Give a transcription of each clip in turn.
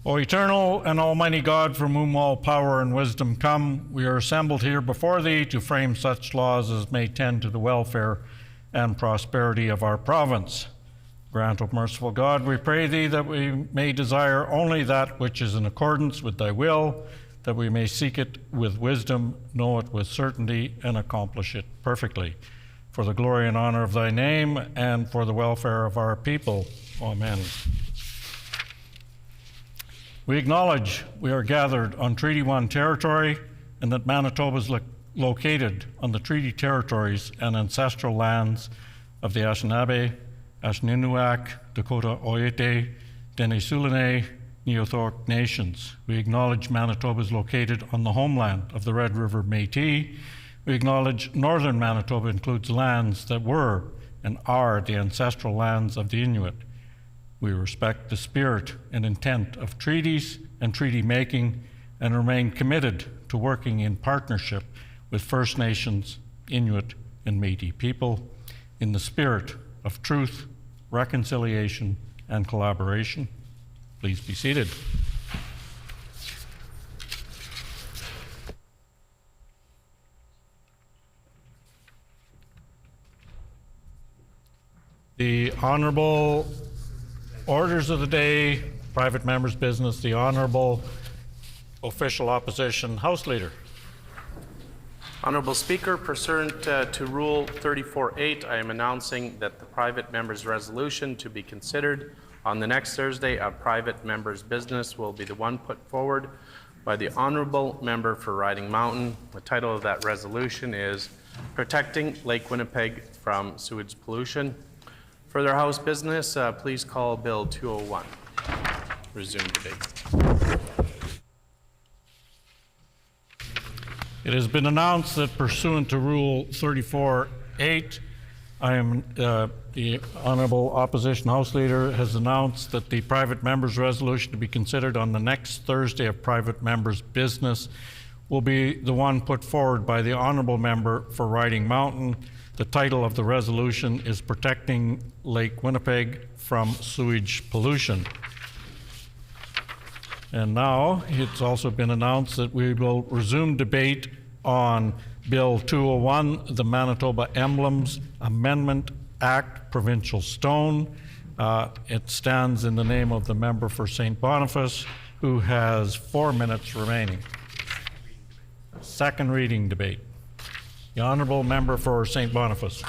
O eternal and almighty God, from whom all power and wisdom come, we are assembled here before thee to frame such laws as may tend to the welfare and prosperity of our province. Grant, O merciful God, we pray thee, that we may desire only that which is in accordance with thy will, that we may seek it with wisdom, know it with certainty, and accomplish it perfectly. For the glory and honor of thy name, and for the welfare of our people. Amen. We acknowledge we are gathered on Treaty 1 territory, and that Manitoba is located on the treaty territories and ancestral lands of the Anishinaabe, Ashinunak, Dakota Oyeate, Dene-Sulene, Neothorpe nations. We acknowledge Manitoba is located on the homeland of the Red River Métis. We acknowledge northern Manitoba includes lands that were and are the ancestral lands of the Inuit. We respect the spirit and intent of treaties and treaty making, and remain committed to working in partnership with First Nations, Inuit, and Métis people in the spirit of truth, reconciliation, and collaboration. Please be seated. The Honorable Orders of the day, private members' business, the Honorable Official Opposition House Leader. Honorable Speaker, pursuant to Rule 34.8, I am announcing that the private member's resolution to be considered on the next Thursday of private members' business will be the one put forward by the Honorable Member for Riding Mountain. The title of that resolution is Protecting Lake Winnipeg from Sewage Pollution. Further House business, please call Bill 201. Resume debate. It has been announced that pursuant to Rule 34.8, the Honorable Opposition House Leader has announced that the private members' resolution to be considered on the next Thursday of private members' business will be the one put forward by the Honorable Member for Riding Mountain. The title of the resolution is Protecting Lake Winnipeg from Sewage Pollution. And now it's also been announced that we will resume debate on Bill 201, the Manitoba Emblems Amendment Act, Provincial Stone. It stands in the name of the member for St. Boniface, who has 4 minutes remaining. Second reading debate. The Honourable Member for St. Boniface.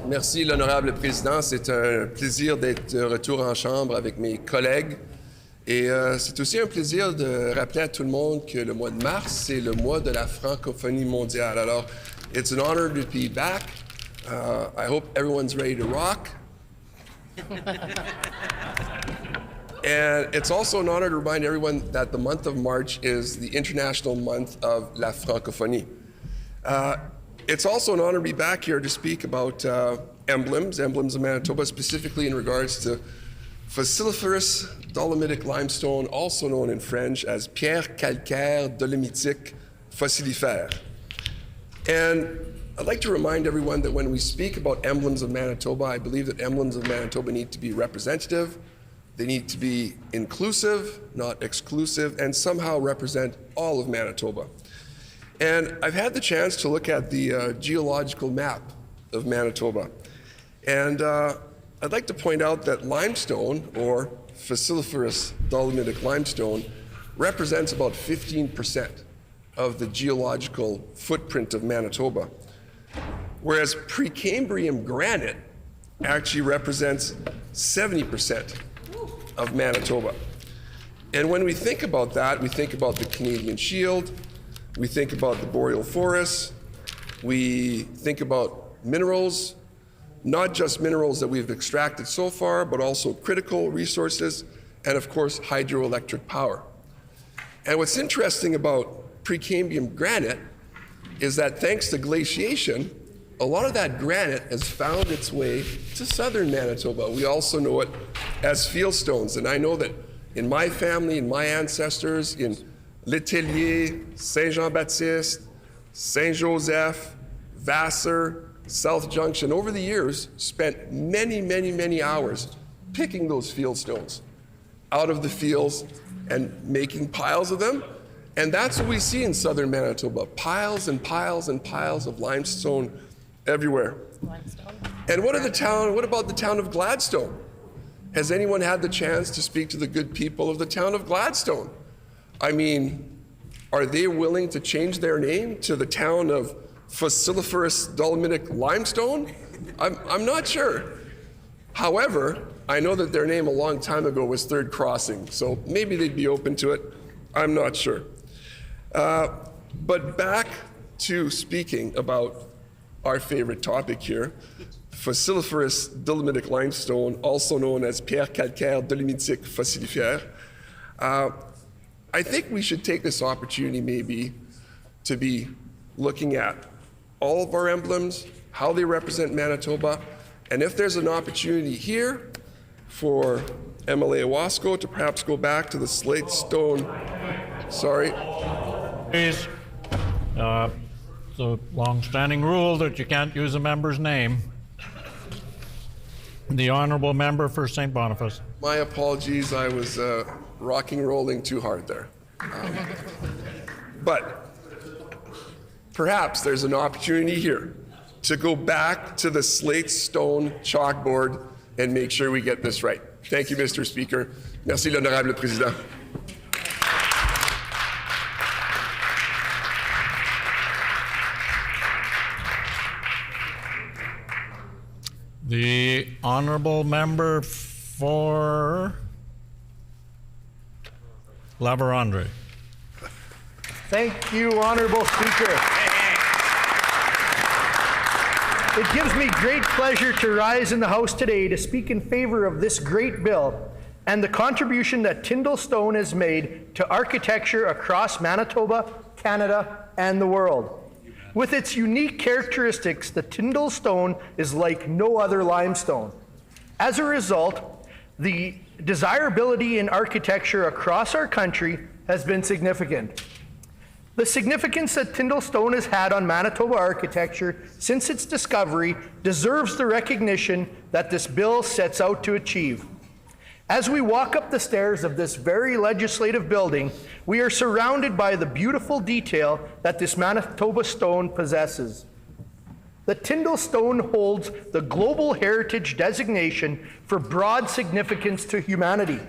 Merci, l'honorable président. C'est un plaisir d'être de retour en chambre avec mes collègues. Et c'est aussi un plaisir de rappeler à tout le monde que le mois de mars, c'est le mois de la francophonie mondiale. Alors, it's an honor to be back. I hope everyone's ready to rock. And it's also an honor to remind everyone that the month of March is the International Month of La Francophonie. It's also an honor to be back here to speak about Emblems of Manitoba, specifically in regards to fossiliferous dolomitic limestone, also known in French as pierre calcaire dolomitique fossilifère. And I'd like to remind everyone that when we speak about Emblems of Manitoba, I believe that Emblems of Manitoba need to be representative, they need to be inclusive, not exclusive, and somehow represent all of Manitoba. And I've had the chance to look at the geological map of Manitoba. And I'd like to point out that limestone, or fossiliferous dolomitic limestone, represents about 15% of the geological footprint of Manitoba, whereas Precambrian granite actually represents 70% of Manitoba. And when we think about that, we think about the Canadian Shield, we think about the boreal forests, we think about minerals, not just minerals that we've extracted so far, but also critical resources, and of course, hydroelectric power. And what's interesting about Precambrian granite is that thanks to glaciation, a lot of that granite has found its way to southern Manitoba. We also know it as fieldstones. And I know that in my family, in my ancestors, in L'Étellier, Saint-Jean-Baptiste, Saint Joseph, Vassar, South Junction, over the years, spent many, many, many hours picking those field stones out of the fields and making piles of them. And that's what we see in southern Manitoba, piles and piles and piles of limestone everywhere. Limestone. And what about the town of Gladstone? Has anyone had the chance to speak to the good people of the town of Gladstone? I mean, are they willing to change their name to the town of fossiliferous dolomitic limestone? I'm not sure. However, I know that their name a long time ago was Third Crossing, so maybe they'd be open to it. I'm not sure. But back to speaking about our favorite topic here, fossiliferous dolomitic limestone, also known as pierre calcaire dolomitique fossilifère. I think we should take this opportunity maybe to be looking at all of our emblems, how they represent Manitoba, and if there's an opportunity here for MLA Owasco to perhaps go back to the slate stone, sorry. Please. It's a long-standing rule that you can't use a member's name. The honourable member for St. Boniface. My apologies, I was rolling too hard there. But perhaps there's an opportunity here to go back to the slate stone chalkboard and make sure we get this right. Thank you, Mr. Speaker. Merci, l'honorable président. The honourable member for La Vérendrye. Thank you, Honorable Speaker. It gives me great pleasure to rise in the House today to speak in favor of this great bill and the contribution that Tindle Stone has made to architecture across Manitoba, Canada, and the world. With its unique characteristics, the Tindle Stone is like no other limestone. As a result, the desirability in architecture across our country has been significant. The significance that Tindle Stone has had on Manitoba architecture since its discovery deserves the recognition that this bill sets out to achieve. As we walk up the stairs of this very legislative building, we are surrounded by the beautiful detail that this Manitoba stone possesses. The Tindle Stone holds the Global Heritage designation for broad significance to humanity.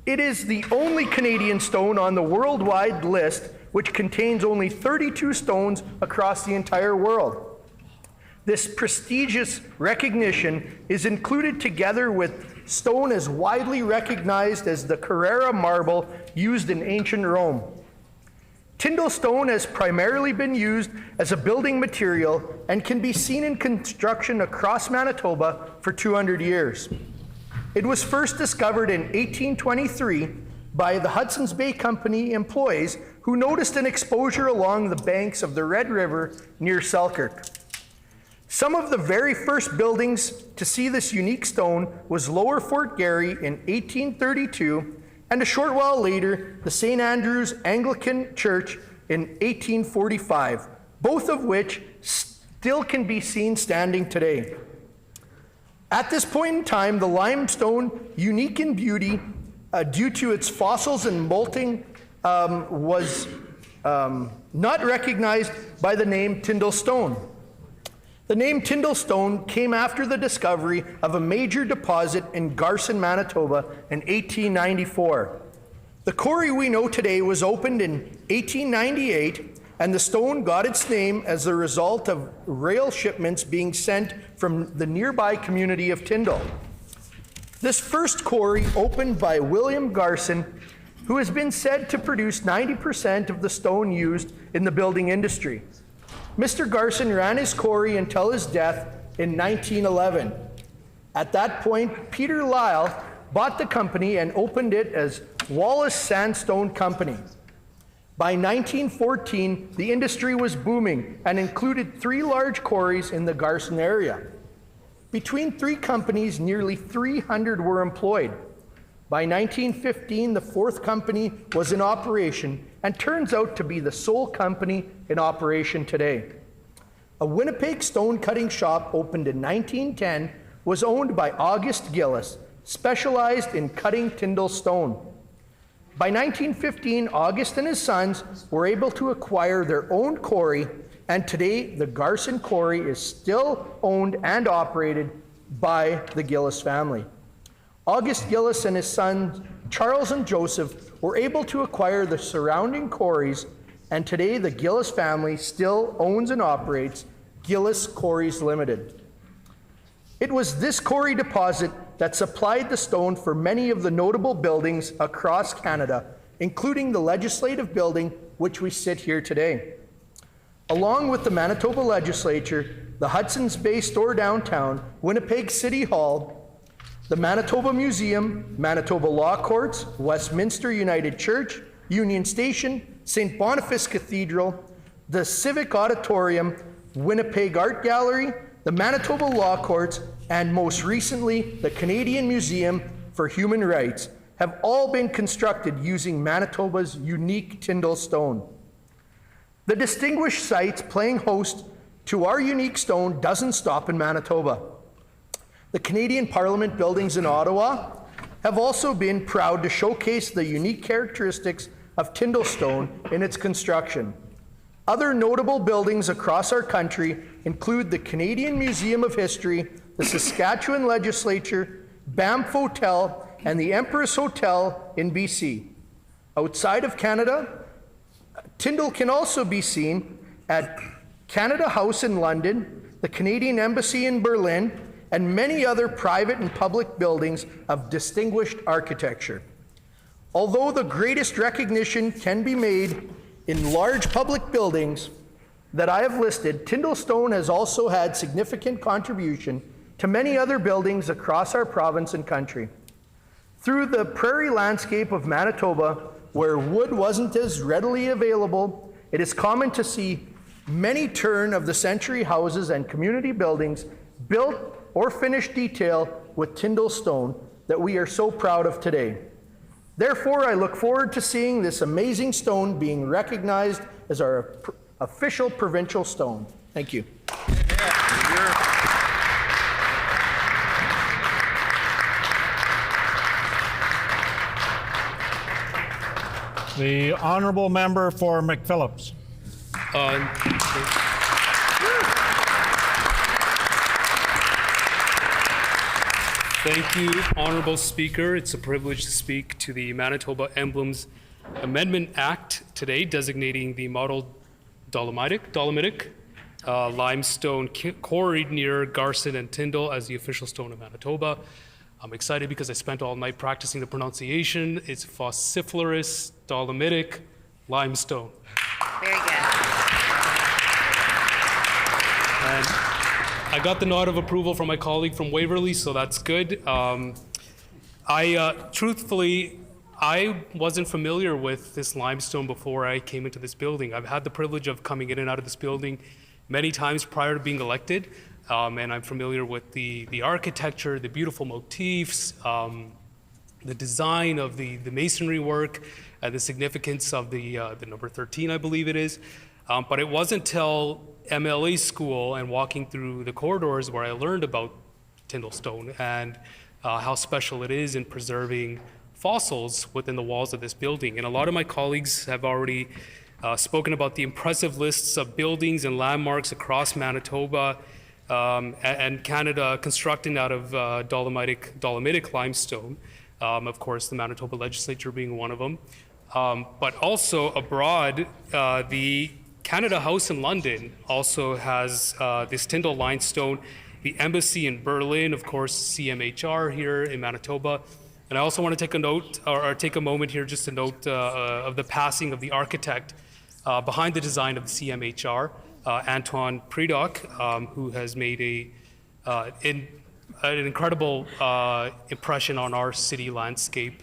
It is the only Canadian stone on the worldwide list which contains only 32 stones across the entire world. This prestigious recognition is included together with stone as widely recognized as the Carrara marble used in ancient Rome. Tindle stone has primarily been used as a building material and can be seen in construction across Manitoba for 200 years. It was first discovered in 1823 by the Hudson's Bay Company employees who noticed an exposure along the banks of the Red River near Selkirk. Some of the very first buildings to see this unique stone was Lower Fort Garry in 1832, and a short while later, the St. Andrew's Anglican Church in 1845, both of which still can be seen standing today. At this point in time, the limestone, unique in beauty due to its fossils and molting, was not recognized by the name Tindle Stone. The name Tindle Stone came after the discovery of a major deposit in Garson, Manitoba in 1894. The quarry we know today was opened in 1898, and the stone got its name as a result of rail shipments being sent from the nearby community of Tindle. This first quarry, opened by William Garson, who has been said to produce 90% of the stone used in the building industry. Mr. Garson ran his quarry until his death in 1911. At that point, Peter Lyle bought the company and opened it as Wallace Sandstone Company. By 1914, the industry was booming and included 3 large quarries in the Garson area. Between 3 companies, nearly 300 were employed. By 1915, the 4th company was in operation and turns out to be the sole company in operation today. A Winnipeg stone cutting shop opened in 1910 was owned by August Gillis, specialized in cutting Tindle Stone. By 1915, August and his sons were able to acquire their own quarry, and today the Garson Quarry is still owned and operated by the Gillis family. August Gillis and his sons, Charles and Joseph, were able to acquire the surrounding quarries, and today the Gillis family still owns and operates Gillis Quarries Limited. It was this quarry deposit that supplied the stone for many of the notable buildings across Canada, including the Legislative Building, which we sit here today. Along with the Manitoba Legislature, the Hudson's Bay Store downtown, Winnipeg City Hall, the Manitoba Museum, Manitoba Law Courts, Westminster United Church, Union Station, St. Boniface Cathedral, the Civic Auditorium, Winnipeg Art Gallery, the Manitoba Law Courts, and most recently, the Canadian Museum for Human Rights have all been constructed using Manitoba's unique Tindle Stone. The distinguished sites playing host to our unique stone doesn't stop in Manitoba. The Canadian Parliament buildings in Ottawa have also been proud to showcase the unique characteristics of Tindle Stone in its construction. Other notable buildings across our country include the Canadian Museum of History, the Saskatchewan Legislature, Banff Hotel, and the Empress Hotel in BC. Outside of Canada, Tindle can also be seen at Canada House in London, the Canadian Embassy in Berlin, and many other private and public buildings of distinguished architecture. Although the greatest recognition can be made in large public buildings that I have listed, Tindle Stone has also had significant contribution to many other buildings across our province and country. Through the prairie landscape of Manitoba, where wood wasn't as readily available, it is common to see many turn-of-the-century houses and community buildings built or finished detail with Tindle Stone that we are so proud of today. Therefore, I look forward to seeing this amazing stone being recognized as our official provincial stone. Thank you. The honourable member for McPhillips. Thank you, Honourable Speaker. It's a privilege to speak to the Manitoba Emblems Amendment Act today, designating the model dolomitic limestone quarried near Garson and Tindle as the official stone of Manitoba. I'm excited because I spent all night practicing the pronunciation. It's fossiferous dolomitic limestone. Very good. And I got the nod of approval from my colleague from Waverley, so that's good. Truthfully, I wasn't familiar with this limestone before I came into this building. I've had the privilege of coming in and out of this building many times prior to being elected, and I'm familiar with the architecture, the beautiful motifs, the design of the masonry work, the significance of the number 13, I believe it is. But it wasn't until MLA school and walking through the corridors where I learned about Tindle Stone and how special it is in preserving fossils within the walls of this building. And a lot of my colleagues have already spoken about the impressive lists of buildings and landmarks across Manitoba and Canada constructed out of dolomitic limestone. Of course, the Manitoba Legislature being one of them. But also abroad, the Canada House in London also has this Tindle limestone. The Embassy in Berlin, of course, CMHR here in Manitoba. And I also want to take a note, or take a moment here just to note of the passing of the architect behind the design of the CMHR, Antoine Predock, who has made an incredible impression on our city landscape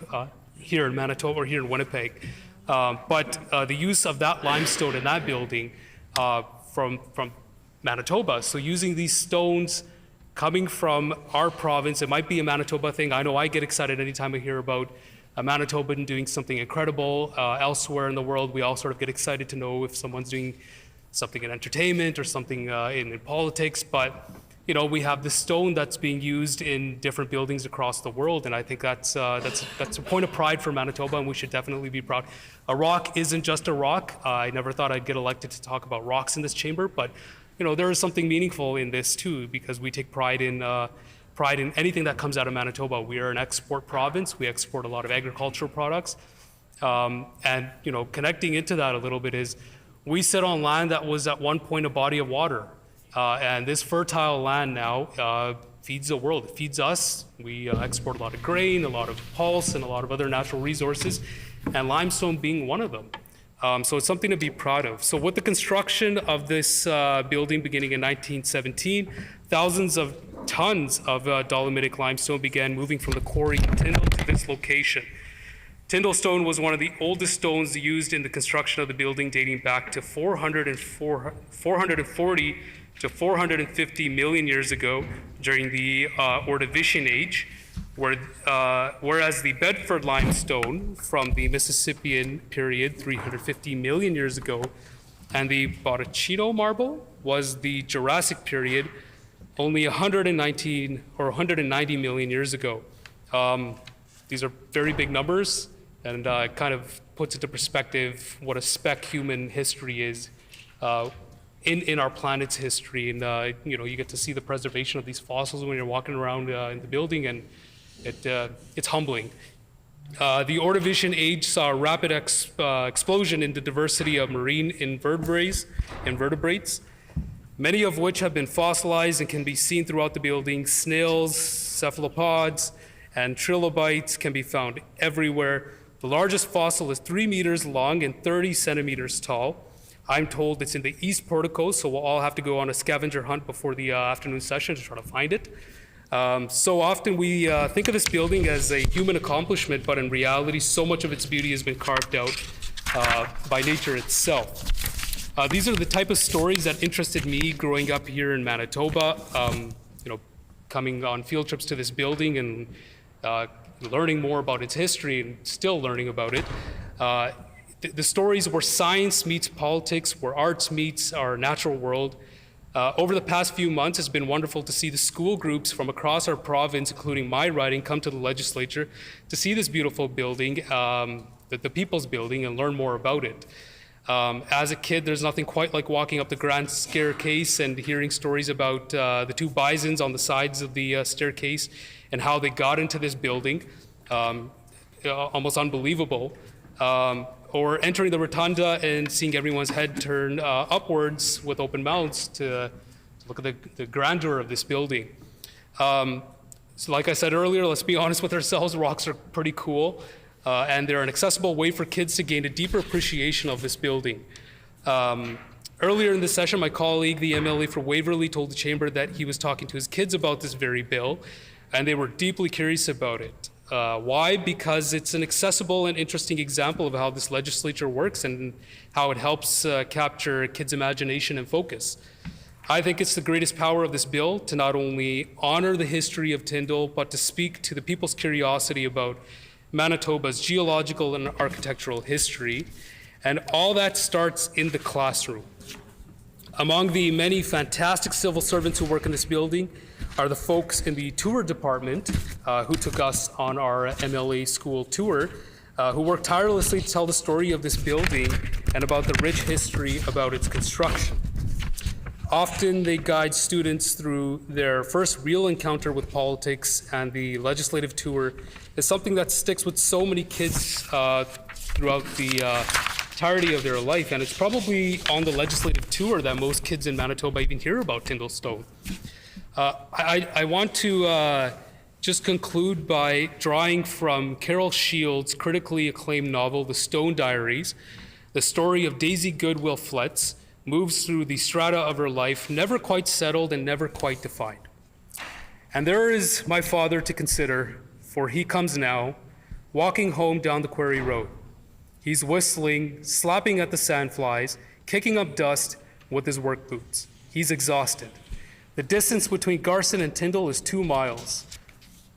here in Manitoba or here in Winnipeg. But the use of that limestone in that building from Manitoba, so using these stones coming from our province, it might be a Manitoba thing. I know I get excited anytime I hear about a Manitoban doing something incredible elsewhere in the world. We all sort of get excited to know if someone's doing something in entertainment or something in politics, but we have the stone that's being used in different buildings across the world, and I think that's a point of pride for Manitoba, and we should definitely be proud. A rock isn't just a rock. I never thought I'd get elected to talk about rocks in this chamber, but there is something meaningful in this too, because we take pride in anything that comes out of Manitoba. We are an export province. We export a lot of agricultural products, and connecting into that a little bit is we sit on land that was at one point a body of water. And this fertile land now feeds the world. It feeds us. We export a lot of grain, a lot of pulse, and a lot of other natural resources, and limestone being one of them. So it's something to be proud of. So with the construction of this building beginning in 1917, thousands of tons of dolomitic limestone began moving from the quarry in Tindle to this location. Tindle Stone was one of the oldest stones used in the construction of the building, dating back to 440 to 450 million years ago during the Ordovician Age, whereas the Bedford limestone from the Mississippian period 350 million years ago, and the Botticino marble was the Jurassic period only 119 or 190 million years ago. These are very big numbers, and it kind of puts into perspective what a speck human history is in our planet's history. And you get to see the preservation of these fossils when you're walking around in the building, and it's humbling. The Ordovician Age saw a rapid explosion in the diversity of marine invertebrates, many of which have been fossilized and can be seen throughout the building. Snails, cephalopods, and trilobites can be found everywhere. The largest fossil is 3 meters long and 30 centimeters tall. I'm told it's in the east portico, so we'll all have to go on a scavenger hunt before the afternoon session to try to find it. So often we think of this building as a human accomplishment, but in reality, so much of its beauty has been carved out by nature itself. These are the type of stories that interested me growing up here in Manitoba, coming on field trips to this building and learning more about its history and still learning about it. The stories where science meets politics, where arts meets our natural world. Over the past few months, it's been wonderful to see the school groups from across our province, including my riding, come to the legislature to see this beautiful building, the People's Building, and learn more about it. As a kid, there's nothing quite like walking up the grand staircase and hearing stories about the two bisons on the sides of the staircase and how they got into this building. Almost unbelievable. Or entering the rotunda and seeing everyone's head turn upwards with open mouths to look at the grandeur of this building. So like I said earlier, let's be honest with ourselves, rocks are pretty cool, and they're an accessible way for kids to gain a deeper appreciation of this building. Earlier in the session, my colleague, the MLA for Waverley, told the chamber that he was talking to his kids about this very bill, and they were deeply curious about it. Why? Because it's an accessible and interesting example of how this legislature works and how it helps capture kids' imagination and focus. I think it's the greatest power of this bill to not only honor the history of Tindle, but to speak to the people's curiosity about Manitoba's geological and architectural history. And all that starts in the classroom. Among the many fantastic civil servants who work in this building are the folks in the tour department who took us on our MLA school tour, who worked tirelessly to tell the story of this building and about the rich history about its construction. Often they guide students through their first real encounter with politics, and the legislative tour is something that sticks with so many kids throughout the entirety of their life, and it's probably on the legislative tour that most kids in Manitoba even hear about Tindle Stone. I want to just conclude by drawing from Carol Shields' critically acclaimed novel, The Stone Diaries. The story of Daisy Goodwill Fletz moves through the strata of her life, never quite settled and never quite defined. And there is my father to consider, for he comes now, walking home down the quarry road. He's whistling, slapping at the sandflies, kicking up dust with his work boots. He's exhausted. The distance between Garson and Tindle is 2 miles.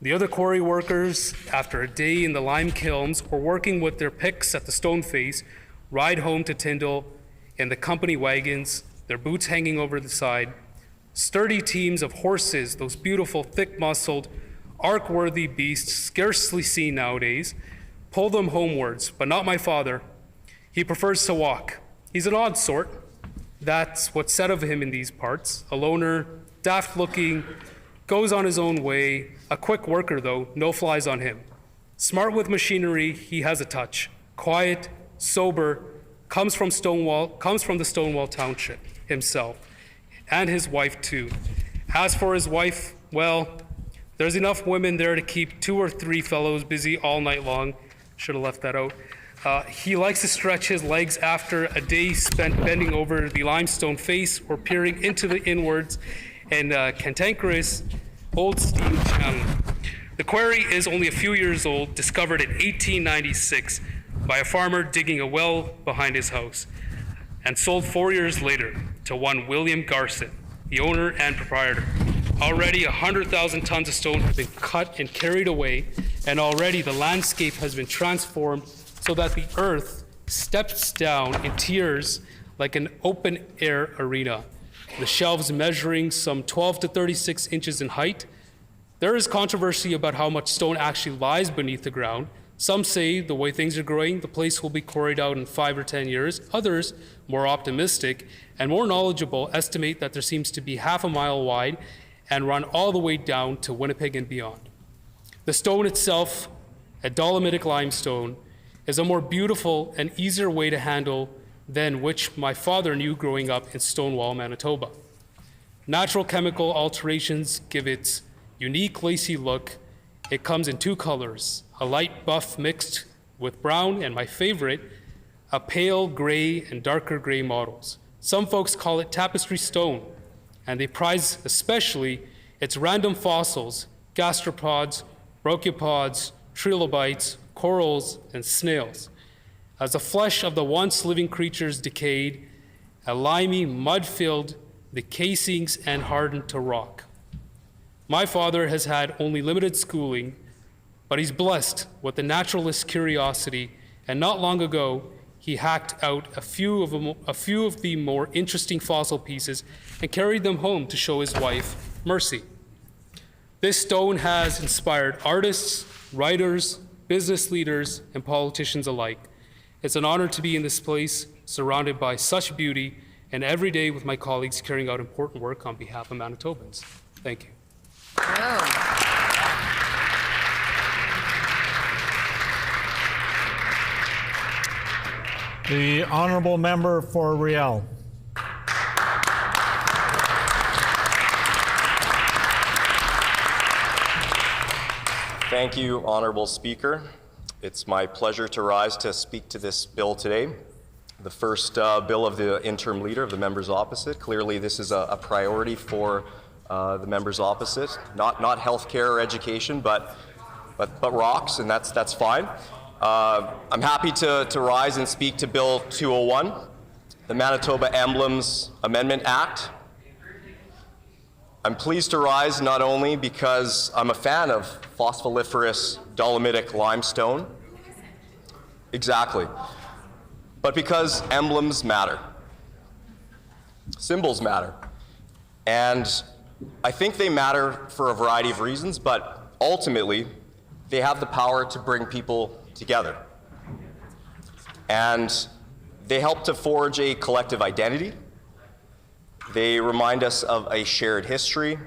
The other quarry workers, after a day in the lime kilns or working with their picks at the stone face, ride home to Tindle in the company wagons, their boots hanging over the side, sturdy teams of horses, those beautiful, thick-muscled, ark-worthy beasts scarcely seen nowadays, pull them homewards, but not my father. He prefers to walk. He's an odd sort. That's what's said of him in these parts. A loner, daft-looking, goes on his own way, a quick worker though, no flies on him. Smart with machinery, he has a touch. Quiet, sober, comes from the Stonewall Township himself, and his wife too. As for his wife, well, there's enough women there to keep 2 or 3 fellows busy all night long. Should have left that out. He likes to stretch his legs after a day spent bending over the limestone face or peering into the inwards and cantankerous old steam channel. The quarry is only a few years old, discovered in 1896 by a farmer digging a well behind his house, and sold 4 years later to one William Garson, the owner and proprietor. Already 100,000 tons of stone have been cut and carried away, and already the landscape has been transformed so that the earth steps down in tiers like an open-air arena, the shelves measuring some 12 to 36 inches in height. There is controversy about how much stone actually lies beneath the ground. Some say the way things are growing, the place will be quarried out in 5 or 10 years. Others, more optimistic and more knowledgeable, estimate that there seems to be half a mile wide and run all the way down to Winnipeg and beyond. The stone itself, a dolomitic limestone, is a more beautiful and easier way to handle than which my father knew growing up in Stonewall, Manitoba. Natural chemical alterations give its unique lacy look. It comes in 2 colors, a light buff mixed with brown, and my favorite, a pale gray and darker gray models. Some folks call it tapestry stone, and they prize especially its random fossils, gastropods, brachiopods, trilobites, corals, and snails. As the flesh of the once living creatures decayed, a limey mud filled the casings and hardened to rock. My father has had only limited schooling, but he's blessed with a naturalist's curiosity, and not long ago, he hacked out a few of the more interesting fossil pieces and carried them home to show his wife, Mercy. This stone has inspired artists, writers, business leaders, and politicians alike. It's an honor to be in this place, surrounded by such beauty, and every day with my colleagues carrying out important work on behalf of Manitobans. Thank you. The honourable member for Riel. Thank you, Honourable Speaker. It's my pleasure to rise to speak to this bill today, the first bill of the interim leader of the members opposite. Clearly, this is a priority for the members opposite. Not healthcare or education, but rocks, and that's fine. I'm happy to rise and speak to Bill 201, the Manitoba Emblems Amendment Act. I'm pleased to rise not only because I'm a fan of phospholiferous dolomitic limestone, exactly, but because emblems matter. Symbols matter. And I think they matter for a variety of reasons, but ultimately, they have the power to bring people together. And they help to forge a collective identity. They remind us of a shared history,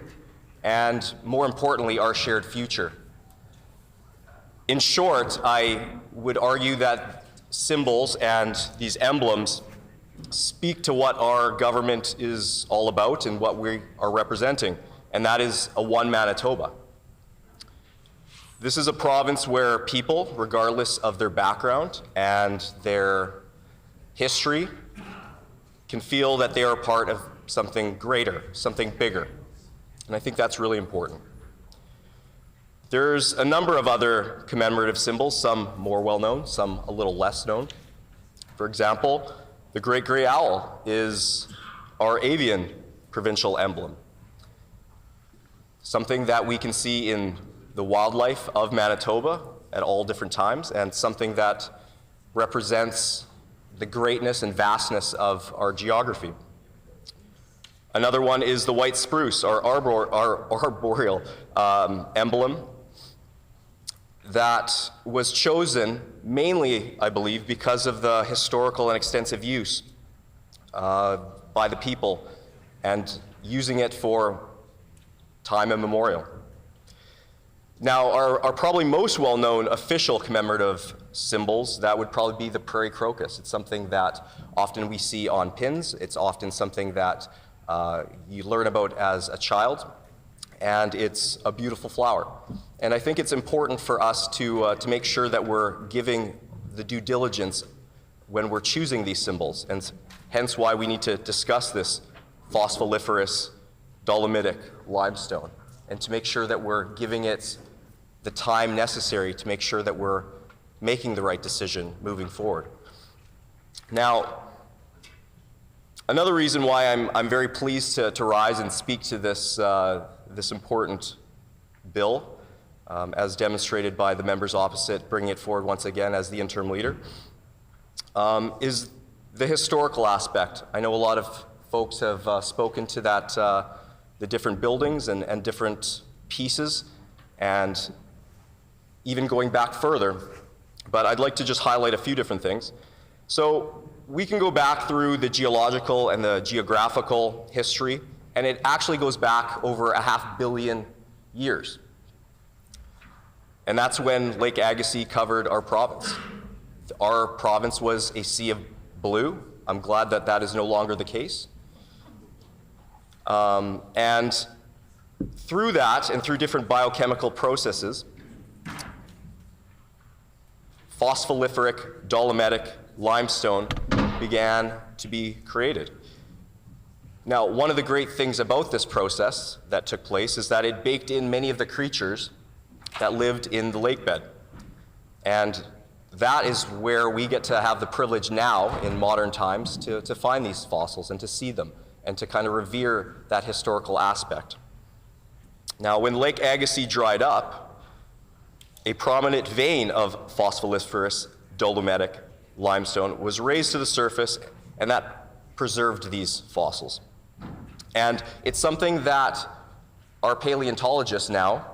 and more importantly, our shared future. In short, I would argue that symbols and these emblems speak to what our government is all about and what we are representing, and that is a one Manitoba. This is a province where people, regardless of their background and their history, can feel that they are part of something greater, something bigger. And I think that's really important. There's a number of other commemorative symbols, some more well-known, some a little less known. For example, the great gray owl is our avian provincial emblem, something that we can see in the wildlife of Manitoba at all different times, and something that represents the greatness and vastness of our geography. Another one is the white spruce, our arboreal emblem that was chosen mainly, I believe, because of the historical and extensive use by the people and using it for time immemorial. Now, our probably most well-known official commemorative symbols, that would probably be the prairie crocus. It's something that often we see on pins. It's often something that you learn about as a child, and it's a beautiful flower. And I think it's important for us to make sure that we're giving the due diligence when we're choosing these symbols, and hence why we need to discuss this phospholiferous dolomitic limestone, and to make sure that we're giving it the time necessary to make sure that we're making the right decision moving forward. Now, another reason why I'm very pleased to rise and speak to this, this important bill, as demonstrated by the members opposite, bringing it forward once again as the interim leader, is the historical aspect. I know a lot of folks have spoken to that, the different buildings and different pieces, and even going back further, but I'd like to just highlight a few different things. So we can go back through the geological and the geographical history, and it actually goes back over 500 million years. And that's when Lake Agassiz covered our province. Our province was a sea of blue. I'm glad that that is no longer the case. And through that, and through different biochemical processes, phospholiferic dolomitic limestone began to be created. Now, one of the great things about this process that took place is that it baked in many of the creatures that lived in the lake bed. And that is where we get to have the privilege now in modern times to find these fossils and to see them and to kind of revere that historical aspect. Now, when Lake Agassiz dried up, a prominent vein of phospholiferous dolomitic limestone was raised to the surface, and that preserved these fossils. And it's something that our paleontologists now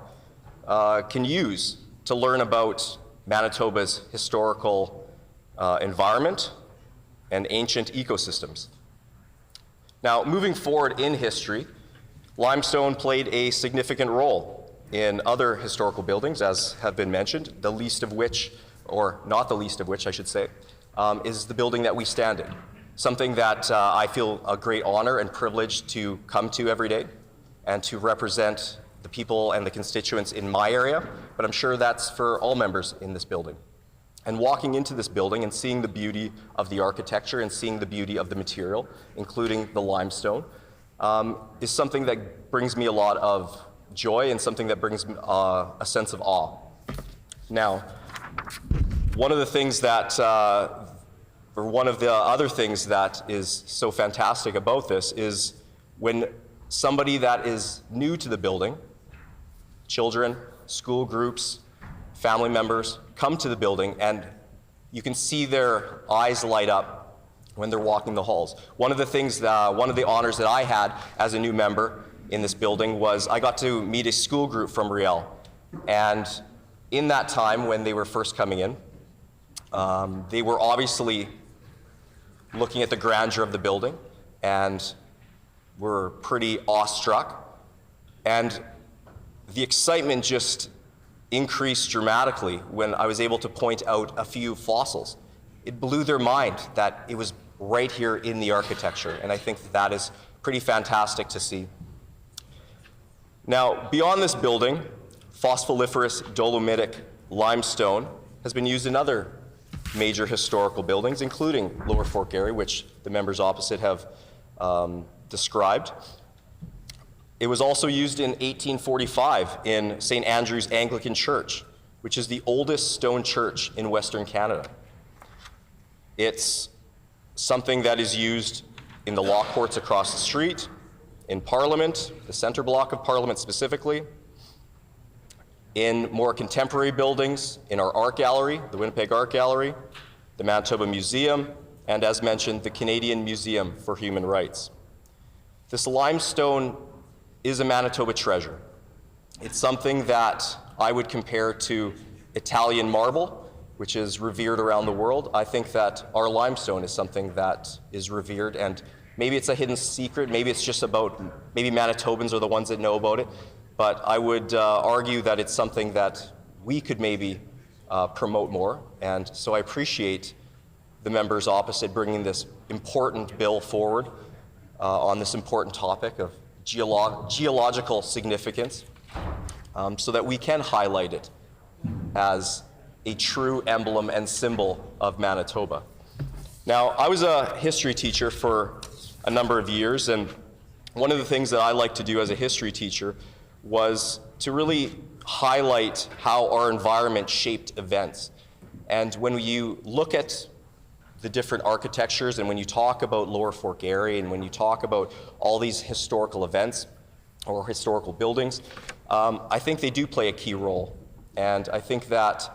can use to learn about Manitoba's historical environment and ancient ecosystems. Now, moving forward in history, limestone played a significant role in other historical buildings, as have been mentioned, the least of which, or not the least of which, I should say, is the building that we stand in. Something that I feel a great honor and privilege to come to every day and to represent the people and the constituents in my area, but I'm sure that's for all members in this building. And walking into this building and seeing the beauty of the architecture and seeing the beauty of the material, including the limestone, is something that brings me a lot of joy and something that brings a sense of awe. Now, one of the things that, or one of the other things that is so fantastic about this is when somebody that is new to the building, children, school groups, family members, come to the building and you can see their eyes light up when they're walking the halls. One of the things, one of the honors that I had as a new member in this building was I got to meet a school group from Riel. And in that time when they were first coming in, they were obviously looking at the grandeur of the building and were pretty awestruck. And the excitement just increased dramatically when I was able to point out a few fossils. It blew their mind that it was right here in the architecture, and I think that is pretty fantastic to see. Now, beyond this building, phospholiferous dolomitic limestone has been used in other major historical buildings, including Lower Fort Garry, which the members opposite have described. It was also used in 1845 in St. Andrew's Anglican Church, which is the oldest stone church in Western Canada. It's something that is used in the law courts across the street, in Parliament, the center block of Parliament specifically, in more contemporary buildings, in our art gallery, the Winnipeg Art Gallery, the Manitoba Museum, and as mentioned, the Canadian Museum for Human Rights. This limestone is a Manitoba treasure. It's something that I would compare to Italian marble, which is revered around the world. I think that our limestone is something that is revered, and maybe it's a hidden secret, maybe it's just about, maybe Manitobans are the ones that know about it, but I would argue that it's something that we could maybe promote more, and so I appreciate the members opposite bringing this important bill forward on this important topic of geological significance, so that we can highlight it as a true emblem and symbol of Manitoba. Now, I was a history teacher for a number of years, and one of the things that I like to do as a history teacher was to really highlight how our environment shaped events. And when you look at the different architectures, and when you talk about Lower Fort Garry, and when you talk about all these historical events or historical buildings, I think they do play a key role. And I think that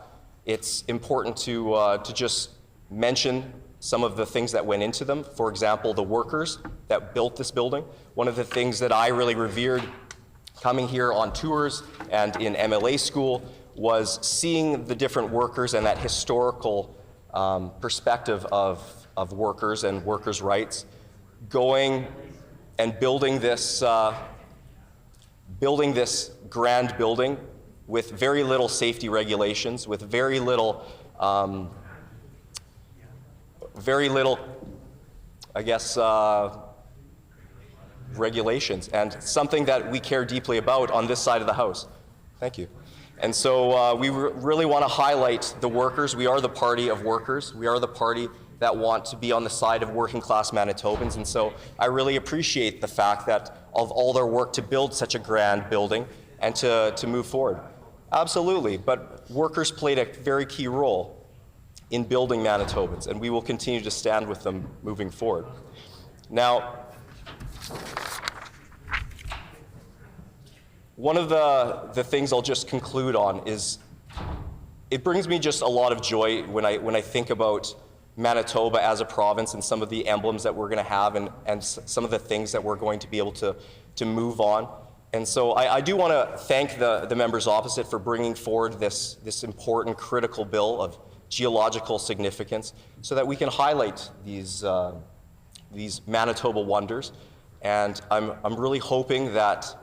it's important to just mention some of the things that went into them. For example, the workers that built this building. One of the things that I really revered coming here on tours and in MLA school was seeing the different workers and that historical perspective of workers and workers' rights, going and building this grand building with very little safety regulations, with very little, I guess, regulations, and something that we care deeply about on this side of the house. Thank you. And so we really want to highlight the workers. We are the party of workers. We are the party that want to be on the side of working class Manitobans. And so I really appreciate the fact that of all their work to build such a grand building and to move forward. Absolutely, but workers played a very key role in building Manitobans, and we will continue to stand with them moving forward. Now, one of the things I'll just conclude on is it brings me just a lot of joy when I think about Manitoba as a province and some of the emblems that we're going to have and some of the things that we're going to be able to move on. And so I do want to thank the members opposite for bringing forward this important critical bill of geological significance so that we can highlight these Manitoba wonders. And I'm really hoping that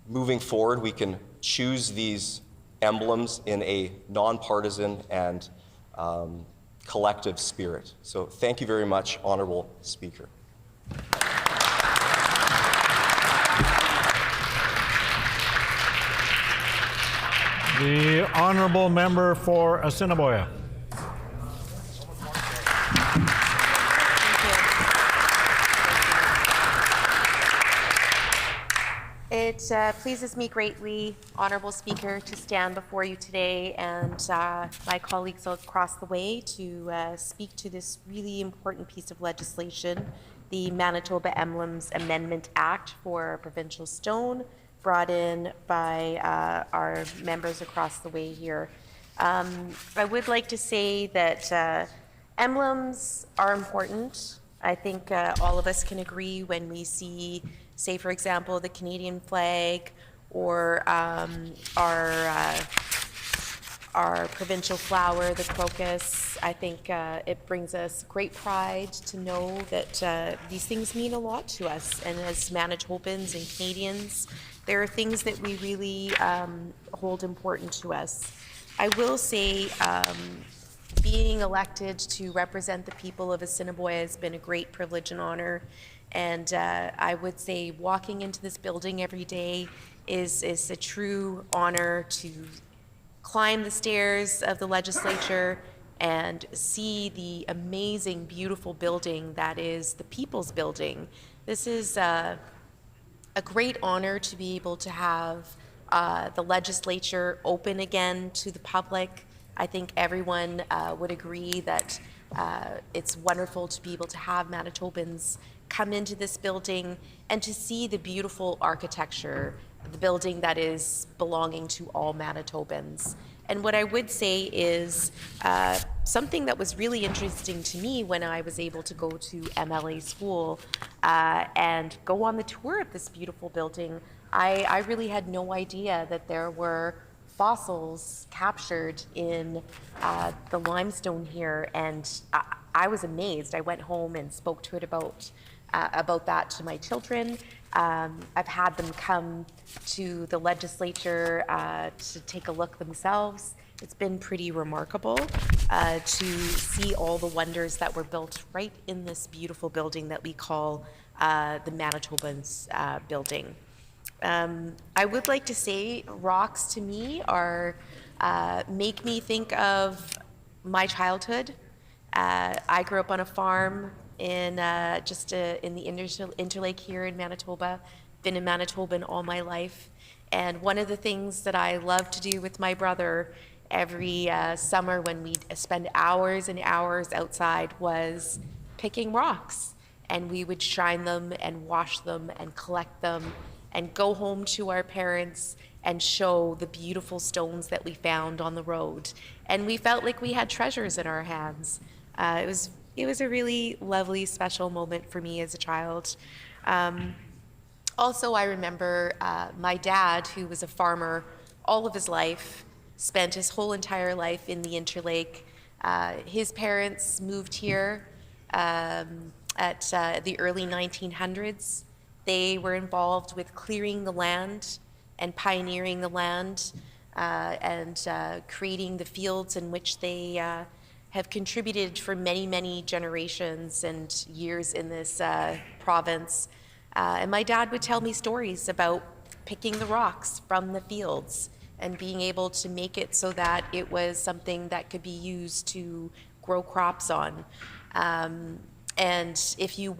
moving forward we can choose these emblems in a nonpartisan and collective spirit. So thank you very much, Honourable Speaker. The Honourable Member for Assiniboia. It pleases me greatly, Honourable Speaker, to stand before you today and my colleagues across the way to speak to this really important piece of legislation, the Manitoba Emblems Amendment Act for Provincial Stone, brought in by our members across the way here. I would like to say that emblems are important. I think all of us can agree when we see, say, for example, the Canadian flag or our provincial flower, the crocus. I think it brings us great pride to know that these things mean a lot to us. And as Manitobans and Canadians, there are things that we really hold important to us. I will say being elected to represent the people of Assiniboia has been a great privilege and honor. And I would say walking into this building every day is a true honor to climb the stairs of the Legislature and see the amazing, beautiful building that is the People's Building. This is a great honor to be able to have the Legislature open again to the public. I think everyone would agree that it's wonderful to be able to have Manitobans come into this building and to see the beautiful architecture, the building that is belonging to all Manitobans. And what I would say is something that was really interesting to me when I was able to go to MLA school and go on the tour of this beautiful building. I really had no idea that there were fossils captured in the limestone here, and I was amazed. I went home and spoke to it about that to my children. I've had them come to the legislature to take a look themselves. It's been pretty remarkable to see all the wonders that were built right in this beautiful building that we call the Manitobans building. I would like to say rocks to me are make me think of my childhood. I grew up on a farm in in the Interlake here in Manitoba. Been in Manitoba all my life, and one of the things that I love to do with my brother every summer when we'd spend hours and hours outside was picking rocks, and we would shine them and wash them and collect them and go home to our parents and show the beautiful stones that we found on the road. And we felt like we had treasures in our hands. It was a really lovely, special moment for me as a child. Also, I remember my dad, who was a farmer all of his life, spent his whole entire life in the Interlake. His parents moved here at the early 1900s. They were involved with clearing the land and pioneering the land and creating the fields in which they have contributed for many, many generations and years in this province. And my dad would tell me stories about picking the rocks from the fields and being able to make it so that it was something that could be used to grow crops on. And if you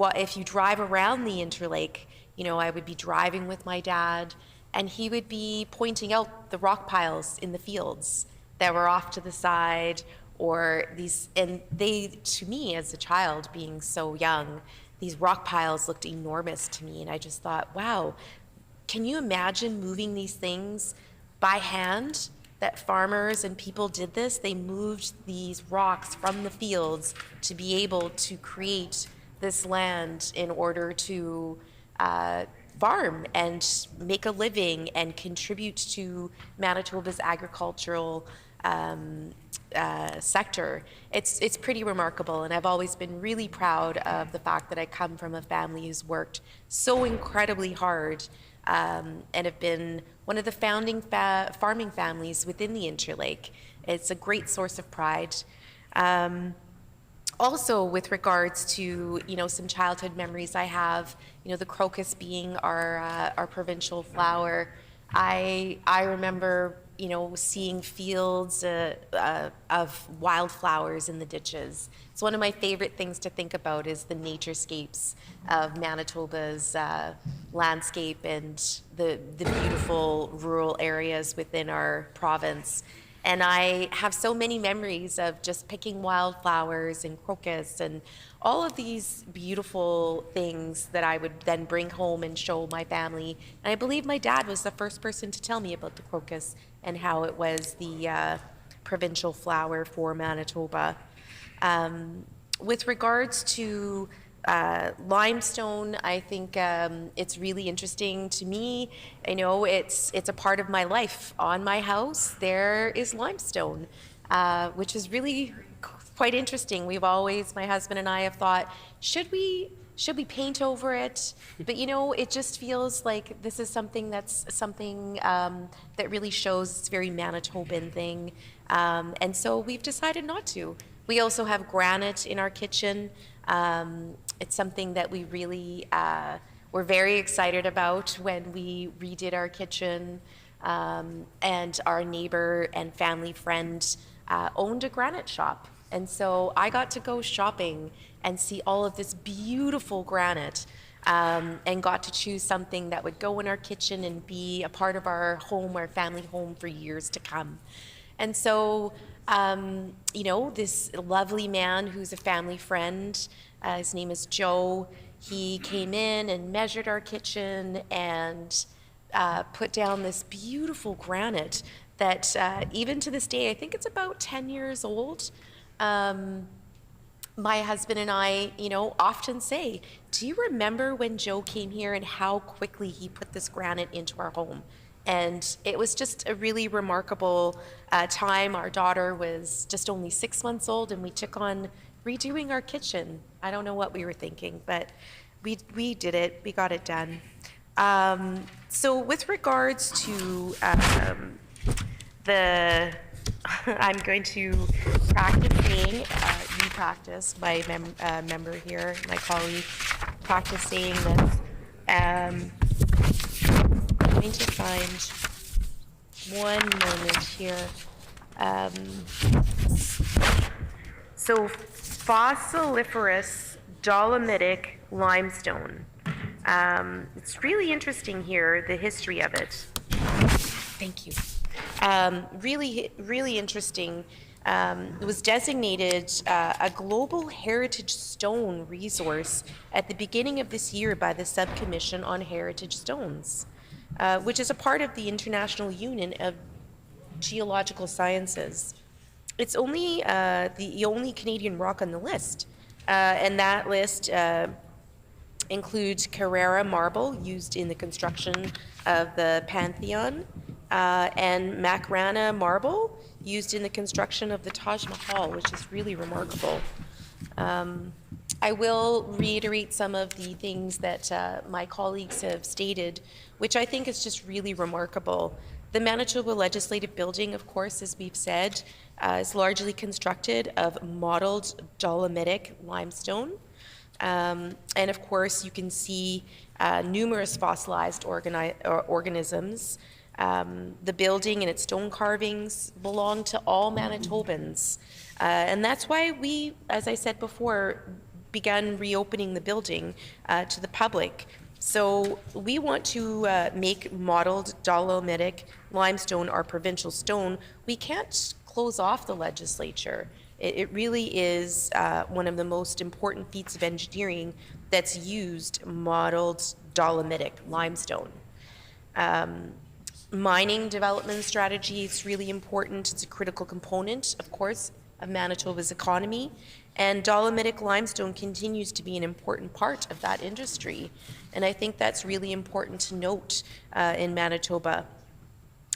drive around the Interlake, you know, I would be driving with my dad, and he would be pointing out the rock piles in the fields that were off to the side, or these, and they, to me as a child being so young, these rock piles looked enormous to me, and I just thought, wow, can you imagine moving these things by hand? That farmers and people did this. They moved these rocks from the fields to be able to create this land in order to farm and make a living and contribute to Manitoba's agricultural sector. It's pretty remarkable, and I've always been really proud of the fact that I come from a family who's worked so incredibly hard and have been one of the founding farming families within the Interlake. It's a great source of pride. Also, with regards to, you know, some childhood memories I have, you know, the crocus being our provincial flower. I remember, you know, seeing fields of wildflowers in the ditches. It's one of my favorite things to think about is the naturescapes of Manitoba's landscape and the beautiful rural areas within our province. And I have so many memories of just picking wildflowers and crocus and all of these beautiful things that I would then bring home and show my family. And I believe my dad was the first person to tell me about the crocus and how it was the provincial flower for Manitoba. With regards to limestone, I think it's really interesting to me. I know it's a part of my life. On my house, there is limestone, which is really quite interesting. We've always, my husband and I have thought, should we paint over it? But you know, it just feels like this is something that's that really shows it's a very Manitoban thing. And so we've decided not to. We also have granite in our kitchen. It's something that we really were very excited about when we redid our kitchen, and our neighbor and family friend owned a granite shop. And so I got to go shopping and see all of this beautiful granite, and got to choose something that would go in our kitchen and be a part of our home, our family home for years to come. And so, you know, this lovely man who's a family friend, his name is Joe, he came in and measured our kitchen and put down this beautiful granite that even to this day, I think it's about 10 years old. My husband and I, often say, do you remember when Joe came here and how quickly he put this granite into our home? And it was just a really remarkable time. Our daughter was just only 6 months old, and we took on redoing our kitchen. I don't know what we were thinking, but we did it. We got it done. So with regards to I'm going to practice saying, you practice, my member here, my colleague, practice saying this. I'm going to find one moment here. So fossiliferous dolomitic limestone. It's really interesting here, the history of it. Thank you. Really interesting. It was designated a global heritage stone resource at the beginning of this year by the Subcommission on Heritage Stones, which is a part of the International Union of Geological Sciences. It's only the only Canadian rock on the list, and that list includes Carrara marble used in the construction of the Pantheon, and Makrana marble used in the construction of the Taj Mahal, which is really remarkable. I will reiterate some of the things that my colleagues have stated, which I think is just really remarkable. The Manitoba Legislative Building, of course, as we've said, is largely constructed of modeled dolomitic limestone. And of course, you can see numerous fossilized organisms. The building and its stone carvings belong to all Manitobans. And that's why we, as I said before, began reopening the building to the public. So we want to make modeled dolomitic limestone our provincial stone. We can't close off the legislature. It really is one of the most important feats of engineering that's used modeled dolomitic limestone. Mining development strategy is really important. It's a critical component, of course, of Manitoba's economy, and dolomitic limestone continues to be an important part of that industry. And I think that's really important to note in Manitoba.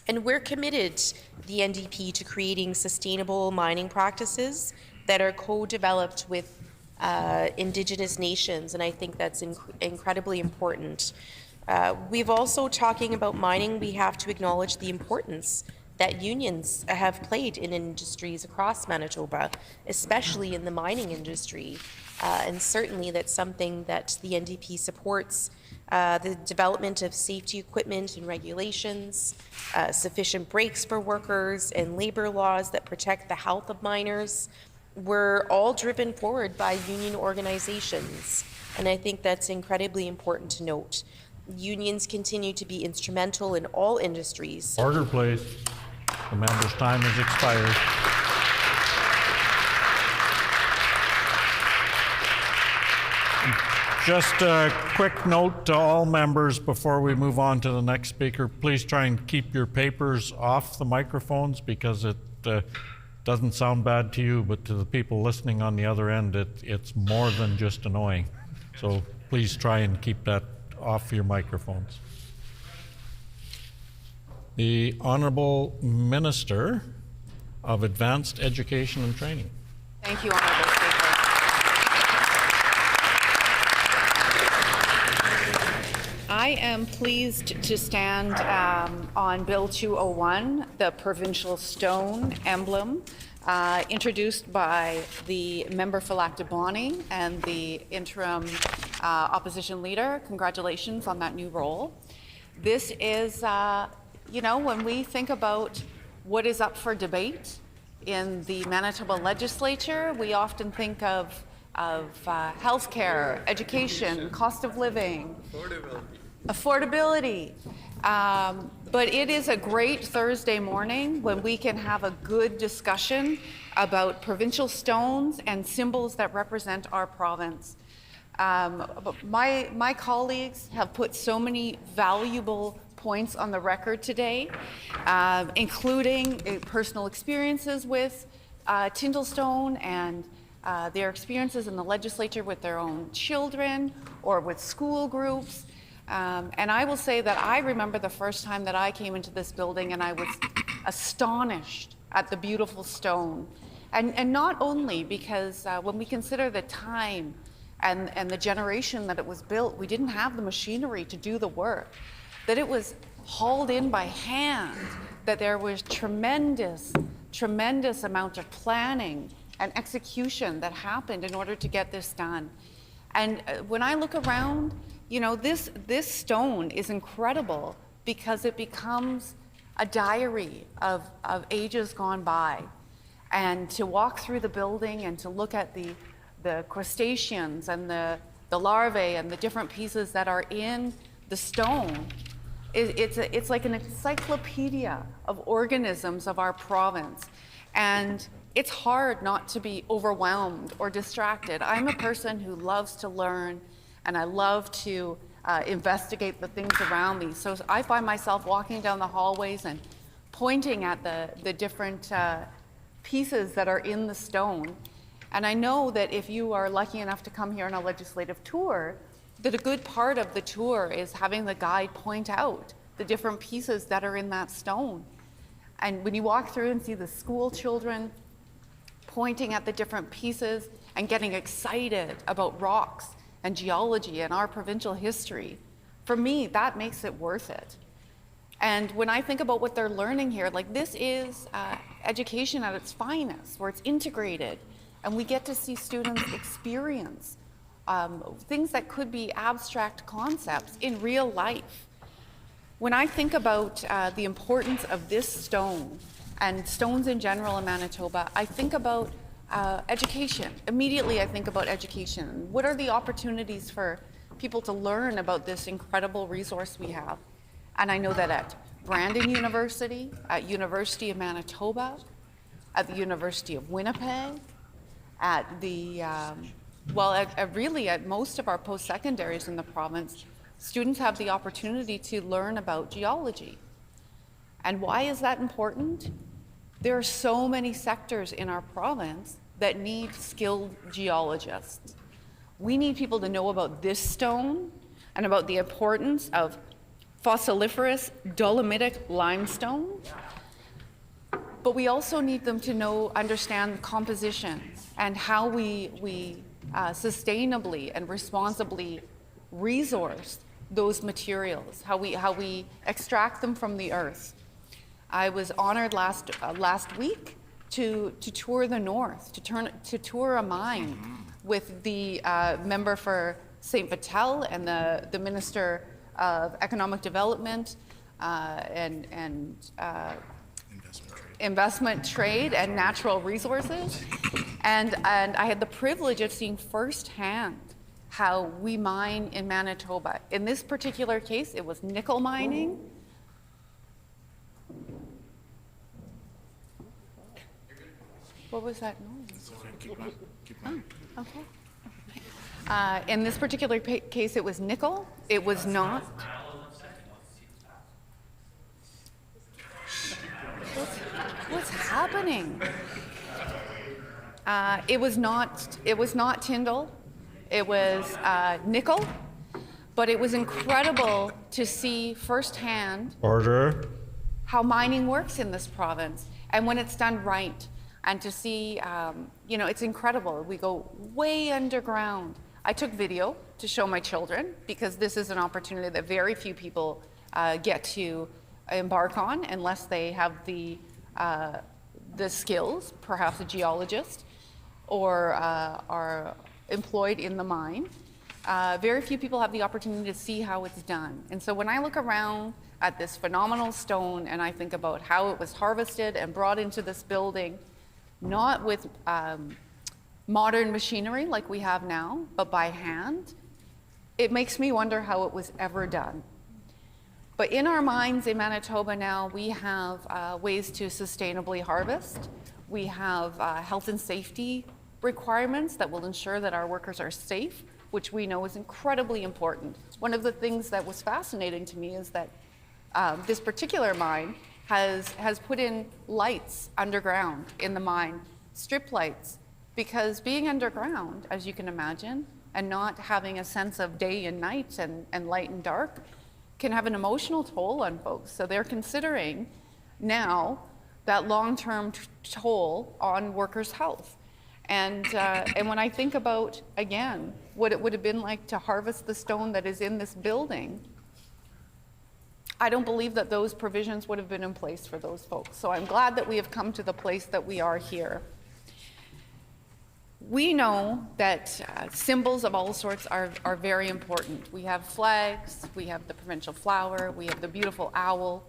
And we're committed, the NDP, to creating sustainable mining practices that are co-developed with Indigenous nations, and I think that's incredibly important. We've also, talking about mining, we have to acknowledge the importance that unions have played in industries across Manitoba, especially in the mining industry. And certainly that's something that the NDP supports. The development of safety equipment and regulations, sufficient breaks for workers, and labor laws that protect the health of miners were all driven forward by union organizations. And I think that's incredibly important to note. Unions continue to be instrumental in all industries. Order, please. The member's time has expired. Just a quick note to all members before we move on to the next speaker. Please try and keep your papers off the microphones, because it doesn't sound bad to you, but to the people listening on the other end, it's more than just annoying. So please try and keep that off your microphones. The Honourable Minister of Advanced Education and Training. Thank you, Honourable Speaker. I am pleased to stand on Bill 201, the provincial stone emblem, introduced by the member for Lac du Bonny and the interim opposition leader. Congratulations on that new role. This is, when we think about what is up for debate in the Manitoba Legislature, we often think of healthcare, education, cost of living, affordability. But it is a great Thursday morning when we can have a good discussion about provincial stones and symbols that represent our province. My colleagues have put so many valuable points on the record today, including personal experiences with Tindle Stone and their experiences in the legislature with their own children or with school groups. And I will say that I remember the first time that I came into this building and I was astonished at the beautiful stone. And not only because when we consider the time and the generation that it was built, we didn't have the machinery to do the work, that it was hauled in by hand, that there was tremendous amount of planning and execution that happened in order to get this done. And when I look around, you know, this stone is incredible because it becomes a diary of ages gone by. And to walk through the building and to look at the crustaceans and the larvae and the different pieces that are in the stone, it's like an encyclopedia of organisms of our province. And it's hard not to be overwhelmed or distracted. I'm a person who loves to learn and I love to investigate the things around me. So I find myself walking down the hallways and pointing at the different pieces that are in the stone. And I know that if you are lucky enough to come here on a legislative tour, that a good part of the tour is having the guide point out the different pieces that are in that stone. And when you walk through and see the school children pointing at the different pieces and getting excited about rocks and geology and our provincial history, for me, that makes it worth it. And when I think about what they're learning here, like this is education at its finest, where it's integrated, and we get to see students experience things that could be abstract concepts in real life. When I think about the importance of this stone and stones in general in Manitoba, I think about education. Immediately I think about education. What are the opportunities for people to learn about this incredible resource we have? And I know that at Brandon University, at University of Manitoba, at the University of Winnipeg, at the, really at most of our post-secondaries in the province, students have the opportunity to learn about geology. And why is that important? There are so many sectors in our province that need skilled geologists. We need people to know about this stone and about the importance of fossiliferous dolomitic limestone. But we also need them to understand composition and how we sustainably and responsibly resource those materials, how we extract them from the earth. I was honored last week to tour the north, to tour a mine with the member for St. Vital and the Minister of Economic Development and Investment, Trade and Natural Resources. And I had the privilege of seeing firsthand how we mine in Manitoba. In this particular case, it was nickel mining. What was that noise? Oh, okay. In this particular case, it was nickel. It was not. What's happening? It was not Tindle. It was nickel. But it was incredible to see firsthand how mining works in this province and when it's done right. And to see, it's incredible. We go way underground. I took video to show my children because this is an opportunity that very few people get to embark on unless they have the skills, perhaps a geologist, or are employed in the mine. Very few people have the opportunity to see how it's done. And so when I look around at this phenomenal stone and I think about how it was harvested and brought into this building, not with modern machinery like we have now, but by hand, it makes me wonder how it was ever done. But in our mines in Manitoba now, we have ways to sustainably harvest. We have health and safety requirements that will ensure that our workers are safe, which we know is incredibly important. One of the things that was fascinating to me is that this particular mine has put in lights underground in the mine, strip lights, because being underground, as you can imagine, and not having a sense of day and night and light and dark can have an emotional toll on folks. So they're considering now that long-term toll on workers' health. And when I think about, again, what it would have been like to harvest the stone that is in this building, I don't believe that those provisions would have been in place for those folks. So I'm glad that we have come to the place that we are here. We know that symbols of all sorts are very important. We have flags, we have the provincial flower, we have the beautiful owl.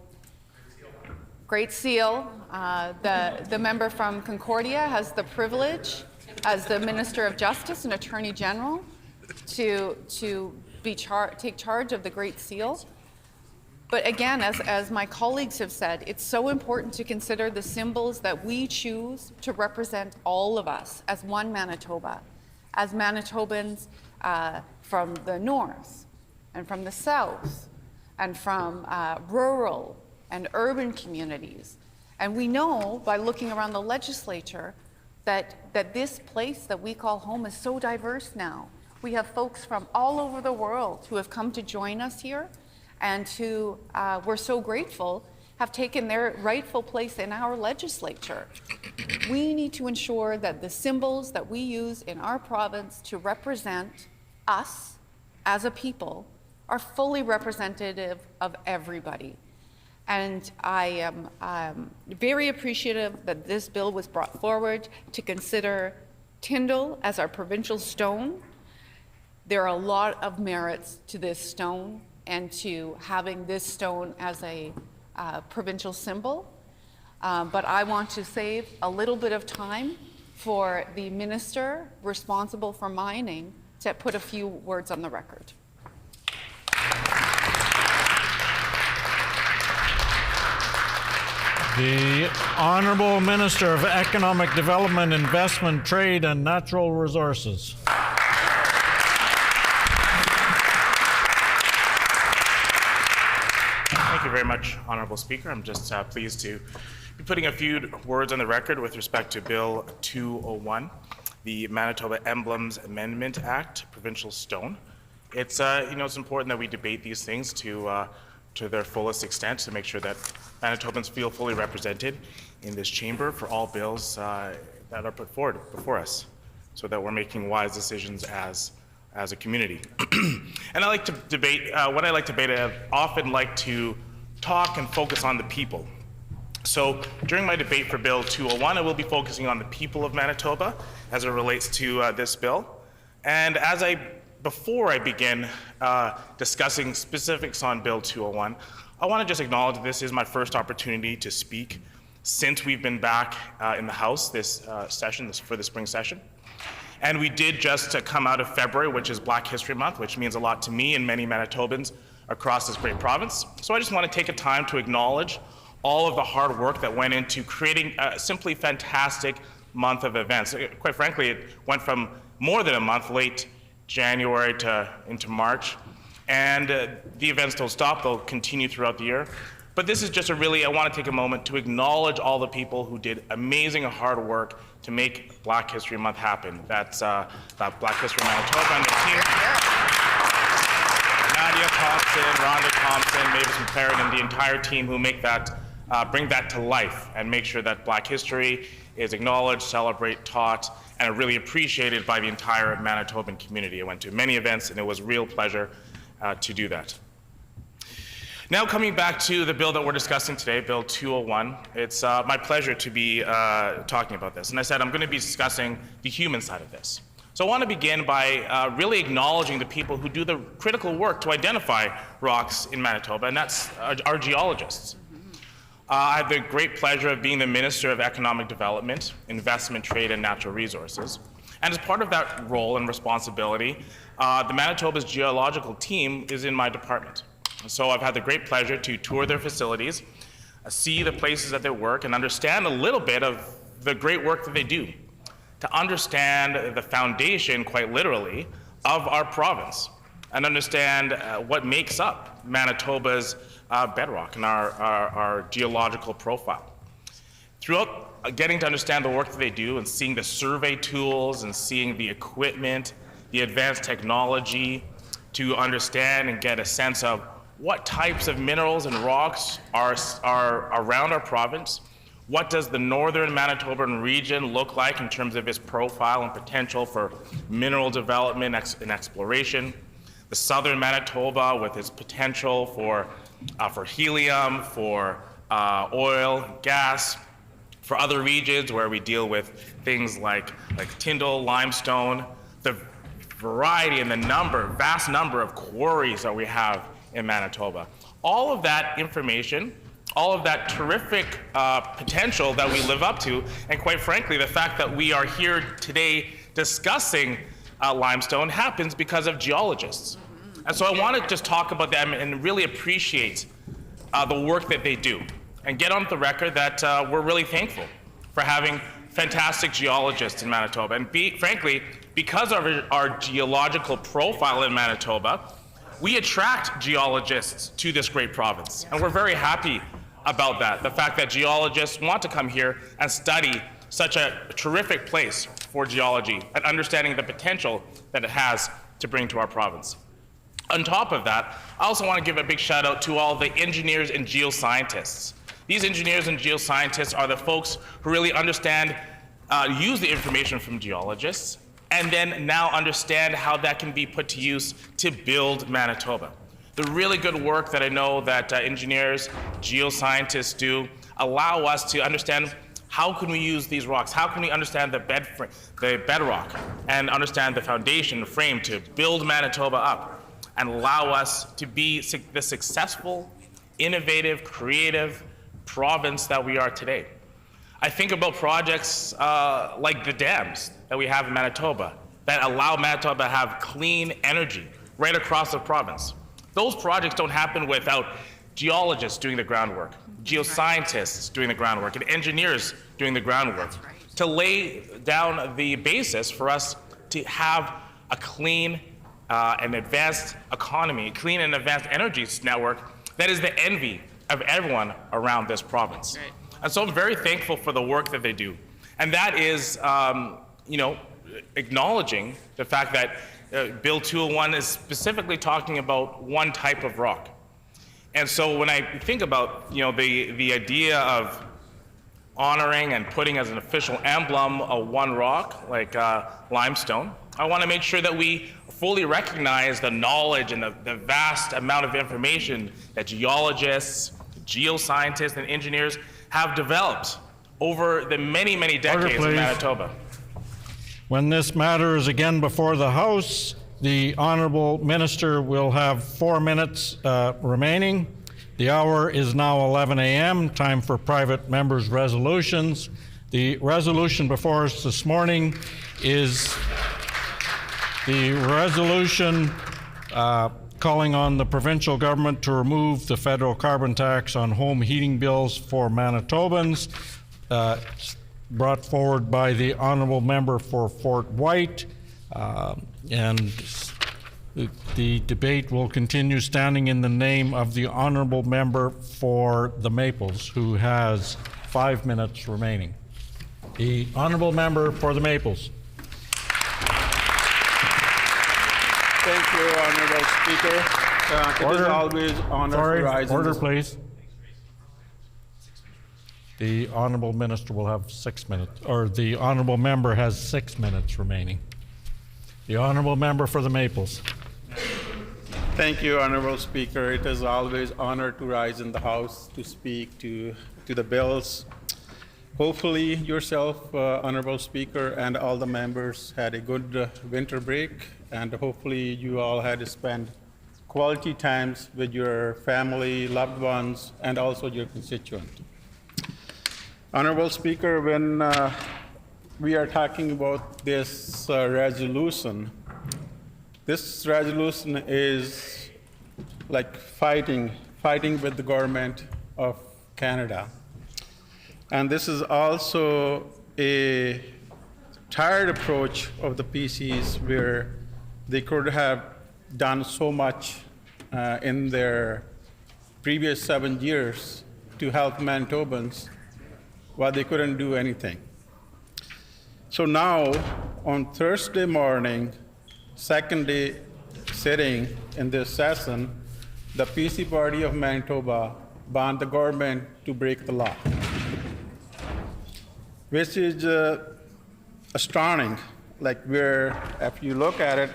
Great Seal. The member from Concordia has the privilege, as the Minister of Justice and Attorney General, to take charge of the Great Seal. But again, as my colleagues have said, it's so important to consider the symbols that we choose to represent all of us as one Manitoba, as Manitobans from the north and from the south and from rural and urban communities. And we know by looking around the legislature that this place that we call home is so diverse now. We have folks from all over the world who have come to join us here and who, we're so grateful, have taken their rightful place in our legislature. We need to ensure that the symbols that we use in our province to represent us as a people are fully representative of everybody. And I am very appreciative that this bill was brought forward to consider Tindle as our provincial stone. There are a lot of merits to this stone and to having this stone as a provincial symbol. But I want to save a little bit of time for the minister responsible for mining to put a few words on the record. The Honourable Minister of Economic Development, Investment, Trade and Natural Resources. Thank you very much, Honourable Speaker. I'm just pleased to be putting a few words on the record with respect to Bill 201, the Manitoba Emblems Amendment Act, Provincial Stone. It's it's important that we debate these things to their fullest extent to make sure that Manitobans feel fully represented in this chamber for all bills that are put forward before us, so that we're making wise decisions as a community. And I like to debate, what I like to debate, I often like to talk and focus on the people. So during my debate for Bill 201, I will be focusing on the people of Manitoba as it relates to this bill. And before I begin discussing specifics on Bill 201, I want to just acknowledge that this is my first opportunity to speak since we've been back in the House this session, for the spring session. And we did just come out of February, which is Black History Month, which means a lot to me and many Manitobans across this great province. So I just want to take a time to acknowledge all of the hard work that went into creating a simply fantastic month of events. Quite frankly, it went from more than a month, late January into March. And the events don't stop, they'll continue throughout the year. But this is just I want to take a moment to acknowledge all the people who did amazing hard work to make Black History Month happen. That's Black History Manitoba and their team. Nadia Thompson, Rhonda Thompson, Mavis McLaren, and the entire team who make that, bring that to life and make sure that Black history is acknowledged, celebrated, taught, and really appreciated by the entire Manitoban community. I went to many events and it was a real pleasure to do that. Now coming back to the bill that we're discussing today, Bill 201, it's my pleasure to be talking about this. And I said I'm going to be discussing the human side of this. So I want to begin by really acknowledging the people who do the critical work to identify rocks in Manitoba, and that's our geologists. I have the great pleasure of being the Minister of Economic Development, Investment, Trade and Natural Resources. And as part of that role and responsibility, the Manitoba's geological team is in my department. So I've had the great pleasure to tour their facilities, see the places that they work, and understand a little bit of the great work that they do, to understand the foundation, quite literally, of our province. and understand what makes up Manitoba's bedrock and our geological profile. Throughout getting to understand the work that they do and seeing the survey tools and seeing the equipment, the advanced technology, to understand and get a sense of what types of minerals and rocks are around our province. What does the northern Manitoban region look like in terms of its profile and potential for mineral development and exploration? The southern Manitoba with its potential for helium, for oil, gas, for other regions where we deal with things like Tindle, limestone, the variety and the vast number of quarries that we have in Manitoba. All of that information, all of that terrific potential that we live up to, and quite frankly, the fact that we are here today discussing limestone happens because of geologists. And so I want to just talk about them and really appreciate the work that they do, and get on the record that we're really thankful for having fantastic geologists in Manitoba. And frankly, because of our geological profile in Manitoba, we attract geologists to this great province. And we're very happy about that, the fact that geologists want to come here and study such a terrific place for geology and understanding the potential that it has to bring to our province. On top of that, I also want to give a big shout out to all the engineers and geoscientists. These engineers and geoscientists are the folks who really understand, use the information from geologists, and then now understand how that can be put to use to build Manitoba. The really good work that I know that engineers, geoscientists do allow us to understand how can we use these rocks, how can we understand the bedrock, and understand the foundation, the frame to build Manitoba up, and allow us to be the successful, innovative, creative province that we are today. I think about projects like the dams that we have in Manitoba that allow Manitoba to have clean energy right across the province. Those projects don't happen without geologists doing the groundwork, geoscientists doing the groundwork, and engineers doing the groundwork to lay down the basis for us to have a clean and advanced economy, clean and advanced energy network that is the envy of everyone around this province. Right. And so I'm very thankful for the work that they do. And that is, acknowledging the fact that Bill 201 is specifically talking about one type of rock. And so when I think about, the idea of honoring and putting as an official emblem a one rock like limestone, I want to make sure that we fully recognize the knowledge and the vast amount of information that geologists, geoscientists, and engineers have developed over the many, many decades in Manitoba. When this matter is again before the House, the Honourable Minister will have 4 minutes remaining. The hour is now 11 a.m., time for private members' resolutions. The resolution before us this morning is the resolution calling on the provincial government to remove the federal carbon tax on home heating bills for Manitobans, brought forward by the honourable member for Fort White, and the debate will continue standing in the name of the honourable member for the Maples, who has 5 minutes remaining. The honourable member for the Maples. Thank you, Honourable Speaker. It is always honor to rise. Order, please. The Honourable Minister will have 6 minutes, or the Honourable Member has 6 minutes remaining. The Honourable Member for the Maples. Thank you, Honourable Speaker. It is always honor to rise in the House to speak to the bills. Hopefully yourself, Honourable Speaker, and all the members had a good winter break, and hopefully you all had to spend quality times with your family, loved ones, and also your constituent. Honourable Speaker, when we are talking about this resolution is like fighting with the government of Canada. And this is also a tired approach of the PCs where they could have done so much in their previous 7 years to help Manitobans, while they couldn't do anything. So now, on Thursday morning, second day sitting in this session, the PC Party of Manitoba want the government to break the law, which is astounding. Like where, if you look at it,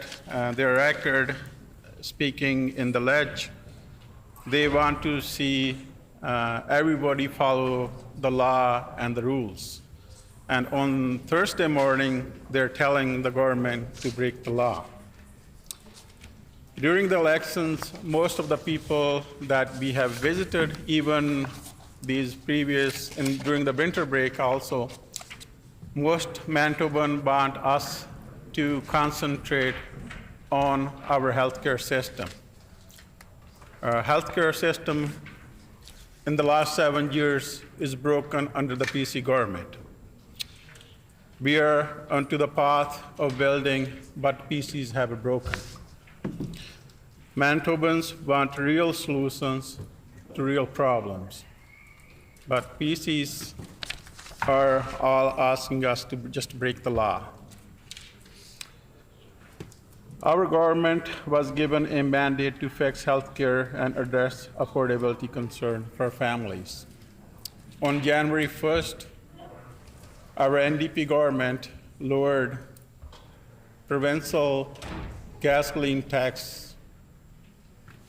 their record speaking in the ledge, they want to see everybody follow the law and the rules. And on Thursday morning, they're telling the government to break the law. During the elections, most of the people that we have visited, even these previous, and during the winter break also, most Manitoban want us to concentrate on our healthcare system. Our healthcare system in the last 7 years is broken under the PC government. We are onto the path of building, but PCs have broken. Manitobans want real solutions to real problems, but PCs are all asking us to just break the law. Our government was given a mandate to fix healthcare and address affordability concern for families. On January 1st, our NDP government lowered provincial gasoline tax,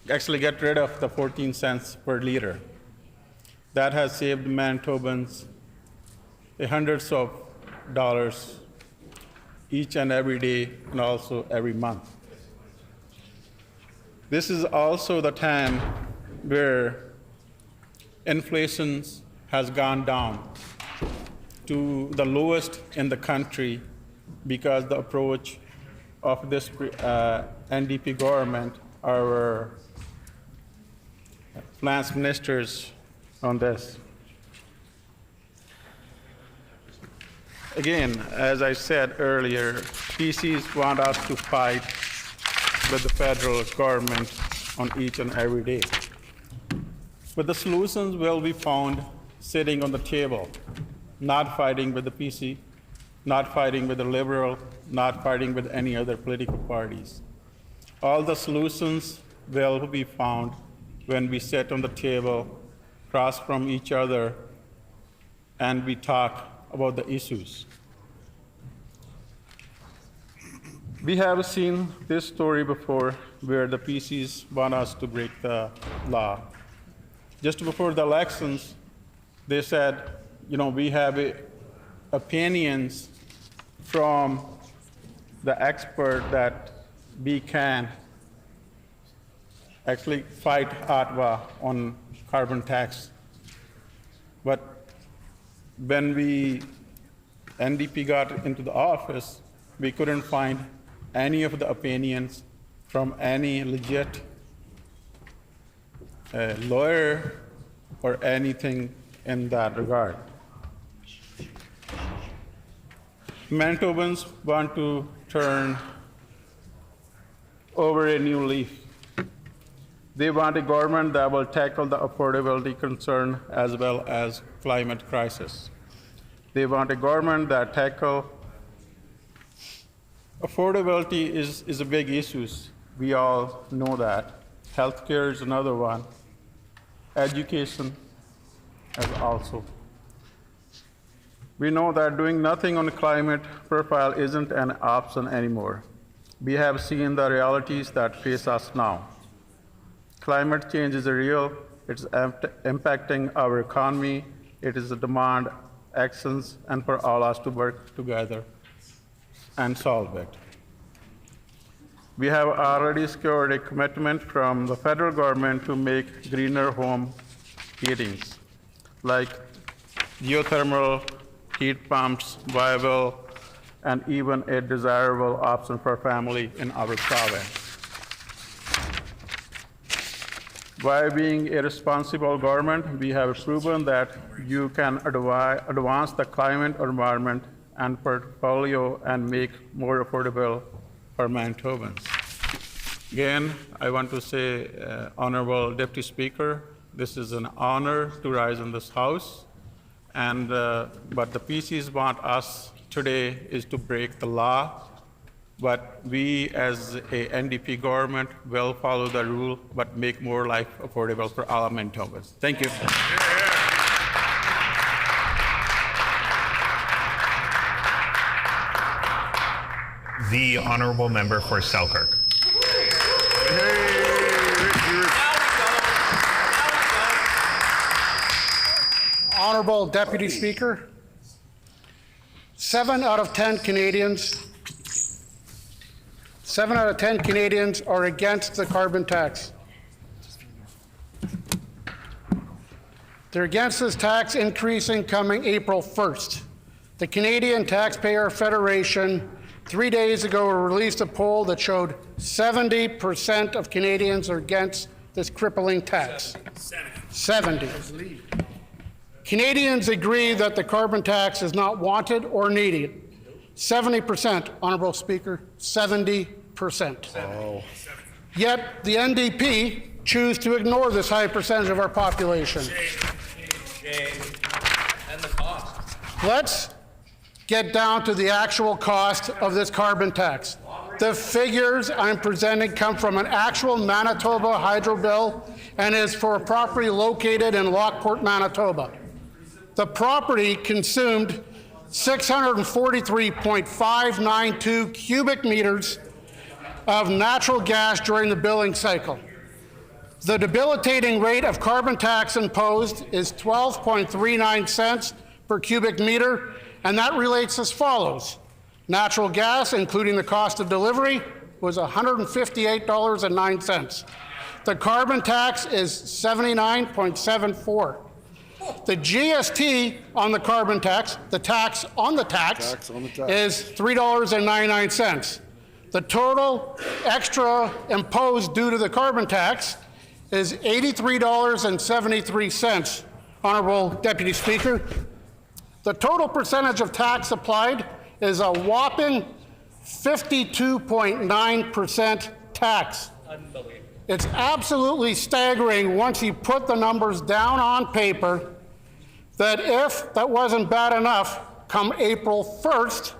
actually get rid of the 14 cents per liter. That has saved Manitobans hundreds of dollars each and every day and also every month. This is also the time where inflation has gone down to the lowest in the country because the approach of this NDP government, our finance ministers on this. Again, as I said earlier, PCs want us to fight with the federal government on each and every day. But the solutions will be found sitting on the table, not fighting with the PC, not fighting with the Liberal, not fighting with any other political parties. All the solutions will be found when we sit on the table, across from each other, and we talk about the issues. We have seen this story before where the PCs want us to break the law. Just before the elections, they said, we have opinions from the expert that we can actually fight Ottawa on carbon tax. But when NDP got into the office, we couldn't find any of the opinions from any legit lawyer or anything in that regard. Manitobans want to turn over a new leaf. They want a government that will tackle the affordability concern as well as climate crisis. They want a government that tackle affordability is a big issue. We all know that. Healthcare is another one. Education is also. We know that doing nothing on the climate profile isn't an option anymore. We have seen the realities that face us now. Climate change is real. It's impacting our economy. It is a demand actions and for all us to work together and solve it. We have already secured a commitment from the federal government to make greener home heatings, like geothermal heat pumps viable and even a desirable option for family in our province. By being a responsible government, we have proven that you can advance the climate, environment, and portfolio and make more affordable for Manitobans. Again, I want to say, Honorable Deputy Speaker, this is an honor to rise in this House, and but the PCs want us today is to break the law, but we as a NDP government will follow the rule, but make more life affordable for all Manitobans. Thank you. The Honourable Member for Selkirk. Honourable Deputy Speaker, 7 out of 10 Canadians are against the carbon tax. They're against this tax increasing coming April 1st. The Canadian Taxpayer Federation 3 days ago released a poll that showed 70% of Canadians are against this crippling tax. 70. Canadians agree that the carbon tax is not wanted or needed. 70%, Honourable Speaker, 70%. Oh. Yet the NDP choose to ignore this high percentage of our population. And the cost. Let's get down to the actual cost of this carbon tax. The figures I'm presenting come from an actual Manitoba hydro bill and is for a property located in Lockport, Manitoba. The property consumed 643.592 cubic meters of natural gas during the billing cycle. The debilitating rate of carbon tax imposed is 12.39 cents per cubic meter, and that relates as follows. Natural gas, including the cost of delivery, was $158.09. The carbon tax is 79.74. The GST on the carbon tax, the tax on the tax, is $3.99. The total extra imposed due to the carbon tax is $83.73, Honourable Deputy Speaker. The total percentage of tax applied is a whopping 52.9% tax. Unbelievable. It's absolutely staggering once you put the numbers down on paper that if that wasn't bad enough, come April 1st,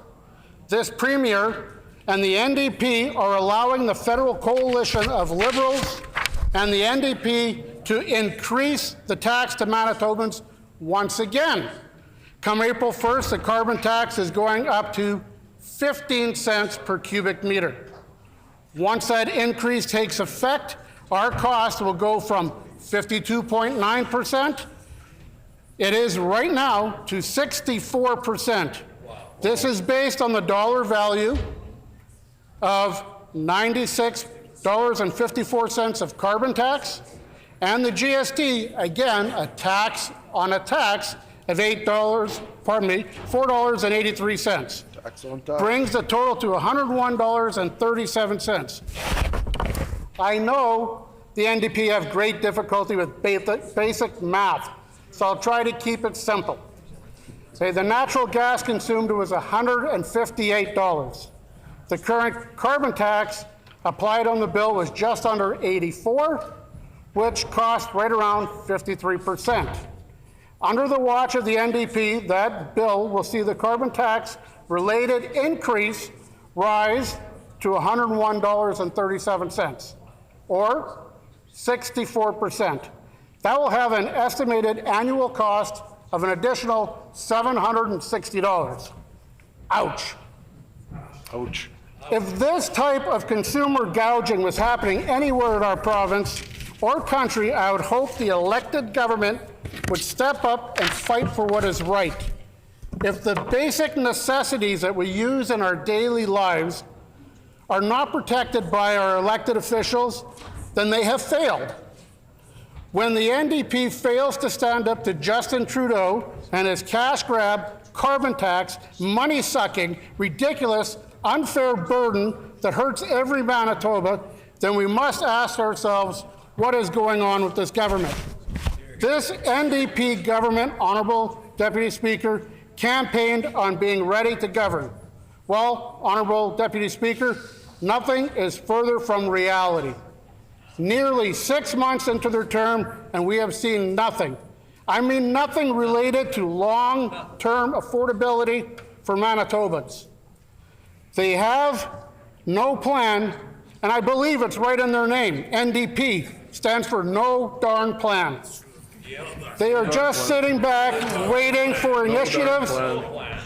this Premier and the NDP are allowing the federal coalition of Liberals and the NDP to increase the tax to Manitobans once again. Come April 1st, the carbon tax is going up to 15 cents per cubic meter. Once that increase takes effect, our cost will go from 52.9%, it is right now, to 64%. This is based on the dollar value of $96.54 of carbon tax, and the GST, again, a tax on a tax of $4.83. Brings the total to $101.37. I know the NDP have great difficulty with basic math, so I'll try to keep it simple. Say the natural gas consumed was $158. The current carbon tax applied on the bill was just under $84, which cost right around 53%. Under the watch of the NDP, that bill will see the carbon tax related increase rise to $101.37, or 64%. That will have an estimated annual cost of an additional $760. Ouch. Ouch. If this type of consumer gouging was happening anywhere in our province or country, I would hope the elected government would step up and fight for what is right. If the basic necessities that we use in our daily lives are not protected by our elected officials, then they have failed. When the NDP fails to stand up to Justin Trudeau and his cash grab, carbon tax, money sucking, ridiculous, unfair burden that hurts every Manitoba, then we must ask ourselves what is going on with this government. This NDP government, Honourable Deputy Speaker, campaigned on being ready to govern. Well, Honourable Deputy Speaker, nothing is further from reality. Nearly 6 months into their term, and we have seen nothing. I mean nothing related to long-term affordability for Manitobans. They have no plan, and I believe it's right in their name. NDP stands for no darn plan. They are just sitting back waiting for initiatives,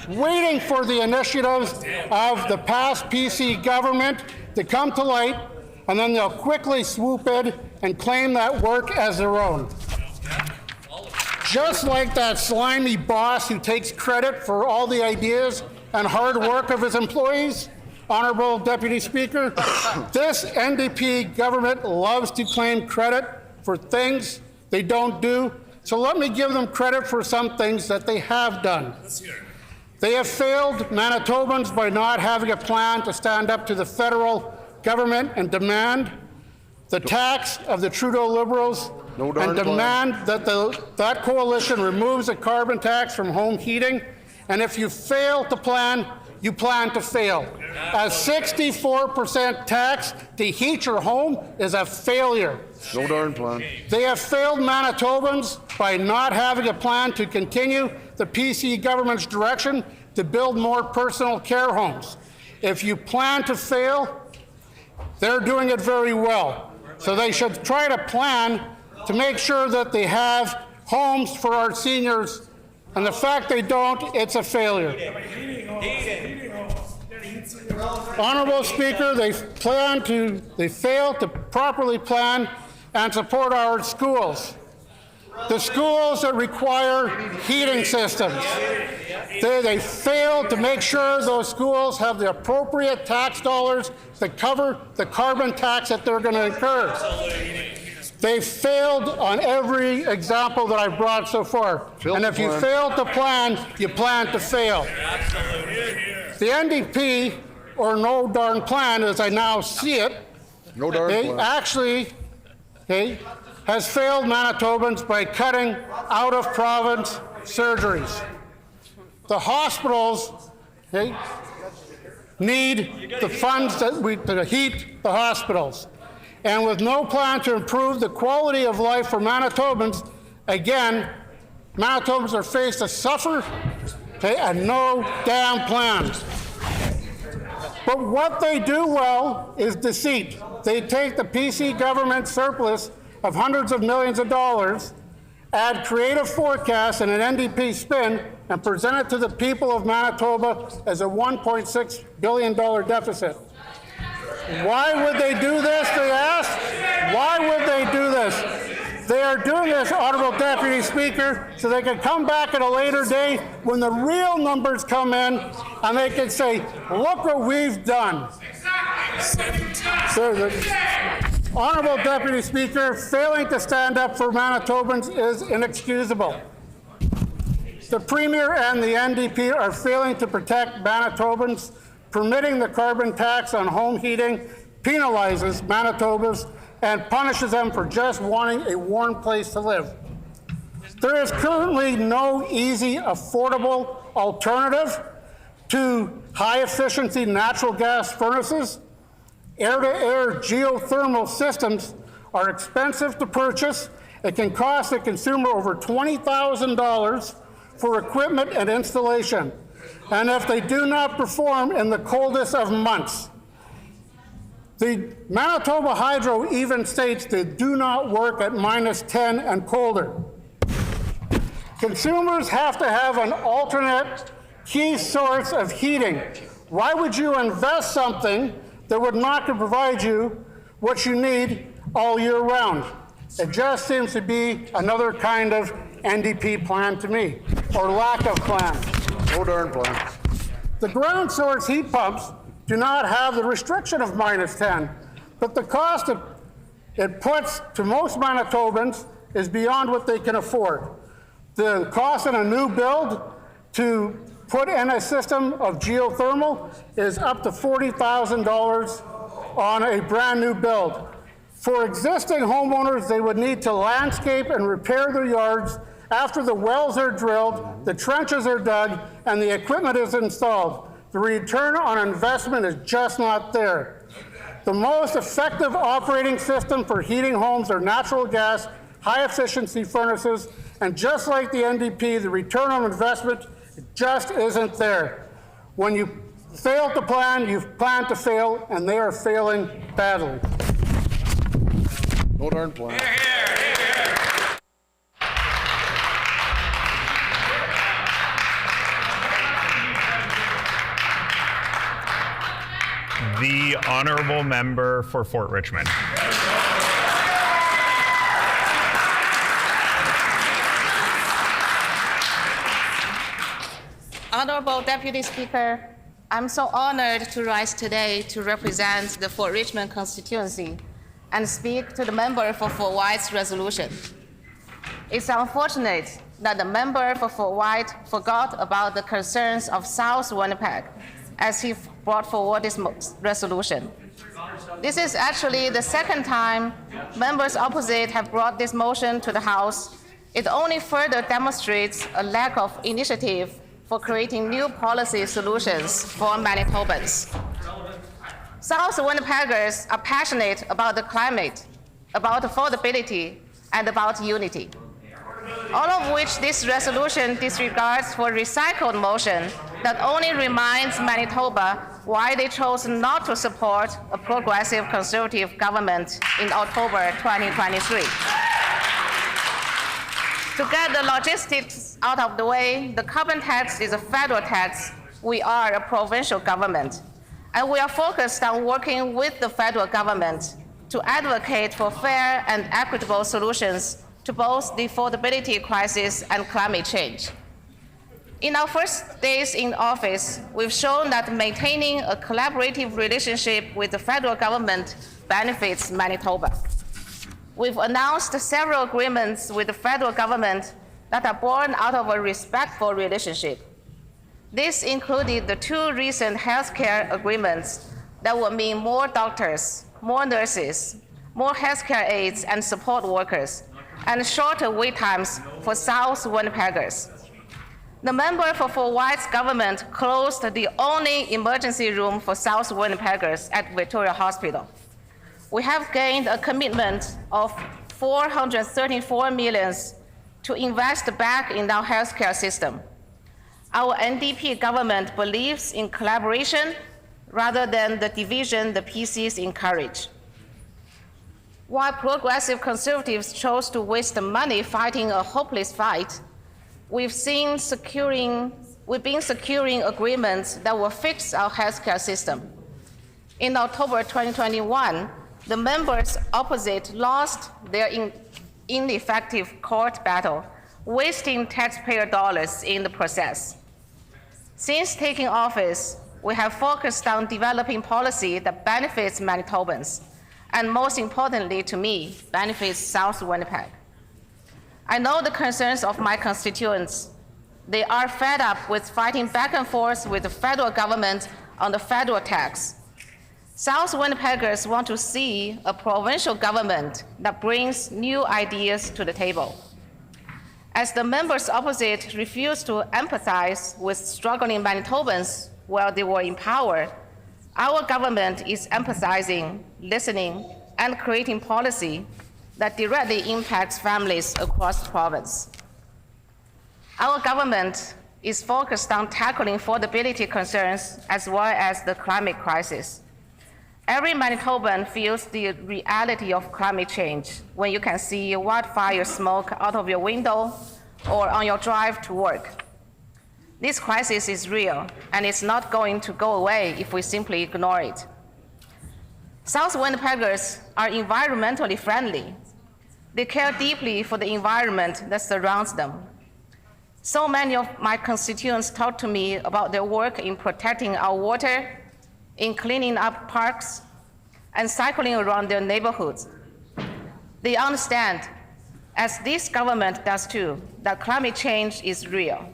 waiting for the initiatives of the past PC government to come to light, and then they'll quickly swoop in and claim that work as their own. Just like that slimy boss who takes credit for all the ideas and hard work of his employees, Honorable Deputy Speaker, this NDP government loves to claim credit for things they don't do. So let me give them credit for some things that they have done. They have failed Manitobans by not having a plan to stand up to the federal government and demand the tax of the Trudeau Liberals and demand that that coalition removes the carbon tax from home heating. And if you fail to plan, you plan to fail. A 64% tax to heat your home is a failure. No darn plan. They have failed Manitobans by not having a plan to continue the PC government's direction to build more personal care homes. If you plan to fail, they're doing it very well. So they should try to plan to make sure that they have homes for our seniors, and the fact they don't, it's a failure. Honorable Speaker, they fail to properly plan and support our schools. The schools that require heating systems. They fail to make sure those schools have the appropriate tax dollars to cover the carbon tax that they're going to incur. They failed on every example that I've brought so far. And if you fail to plan, you plan to fail. The NDP, or no darn plan, as I now see it, No darn plan. actually has failed Manitobans by cutting out-of-province surgeries. The hospitals need the funds to heat the hospitals. And with no plan to improve the quality of life for Manitobans, again, Manitobans are faced to suffer and no damn plan. But what they do well is deceit. They take the PC government surplus of hundreds of millions of dollars, add creative forecasts and an NDP spin, and present it to the people of Manitoba as a $1.6 billion deficit. Why would they do this, they ask? Why would they do this? They are doing this, Honorable Deputy Speaker, so they can come back at a later date when the real numbers come in and they can say, look what we've done. Honorable Deputy Speaker, failing to stand up for Manitobans is inexcusable. The Premier and the NDP are failing to protect Manitobans. Permitting the carbon tax on home heating penalizes Manitobans and punishes them for just wanting a warm place to live. There is currently no easy, affordable alternative to high-efficiency natural gas furnaces. Air-to-air geothermal systems are expensive to purchase. It can cost the consumer over $20,000 for equipment and installation. And if they do not perform in the coldest of months. The Manitoba Hydro even states they do not work at -10 and colder. Consumers have to have an alternate key source of heating. Why would you invest something that would not provide you what you need all year round? It just seems to be another kind of NDP plan to me, or lack of plan. No darn plan. The ground source heat pumps do not have the restriction of -10, but the cost it puts to most Manitobans is beyond what they can afford. The cost in a new build to put in a system of geothermal is up to $40,000 on a brand new build. For existing homeowners, they would need to landscape and repair their yards after the wells are drilled, the trenches are dug, and the equipment is installed. The return on investment is just not there. The most effective operating system for heating homes are natural gas, high-efficiency furnaces, and just like the NDP, the return on investment just isn't there. When you fail to plan, you've planned to fail, and they are failing badly. No darn plan. The honourable member for Fort Richmond. Honorable Deputy Speaker, I'm so honored to rise today to represent the Fort Richmond constituency and speak to the member for Fort White's resolution. It's unfortunate that the member for Fort White forgot about the concerns of South Winnipeg as he brought forward this resolution. This is actually the second time members opposite have brought this motion to the House. It only further demonstrates a lack of initiative for creating new policy solutions for Manitobans. South Winnipeggers are passionate about the climate, about affordability, and about unity. All of which this resolution disregards for recycled motion that only reminds Manitoba why they chose not to support a progressive conservative government in October 2023. To get the logistics out of the way, the carbon tax is a federal tax. We are a provincial government, and we are focused on working with the federal government to advocate for fair and equitable solutions to both the affordability crisis and climate change. In our first days in office, we've shown that maintaining a collaborative relationship with the federal government benefits Manitoba. We've announced several agreements with the federal government that are born out of a respectful relationship. This included the two recent healthcare agreements that will mean more doctors, more nurses, more healthcare aides and support workers, and shorter wait times for South Winnipeggers. The member for Fort White's government closed the only emergency room for South Winnipeggers at Victoria Hospital. We have gained a commitment of $434 million to invest back in our healthcare system. Our NDP government believes in collaboration rather than the division the PCs encourage. While progressive conservatives chose to waste money fighting a hopeless fight, we've been securing agreements that will fix our healthcare system. In October 2021, the members opposite lost their ineffective court battle, wasting taxpayer dollars in the process. Since taking office, we have focused on developing policy that benefits Manitobans, and most importantly to me, benefits South Winnipeg. I know the concerns of my constituents. They are fed up with fighting back and forth with the federal government on the federal tax. South Winnipeggers want to see a provincial government that brings new ideas to the table. As the members opposite refuse to empathize with struggling Manitobans while they were in power, our government is empathizing, listening, and creating policy that directly impacts families across the province. Our government is focused on tackling affordability concerns as well as the climate crisis. Every Manitoban feels the reality of climate change when you can see wildfire smoke out of your window or on your drive to work. This crisis is real, and it's not going to go away if we simply ignore it. South Winnipeggers are environmentally friendly. They care deeply for the environment that surrounds them. So many of my constituents talk to me about their work in protecting our water, in cleaning up parks, and cycling around their neighborhoods. They understand, as this government does too, that climate change is real.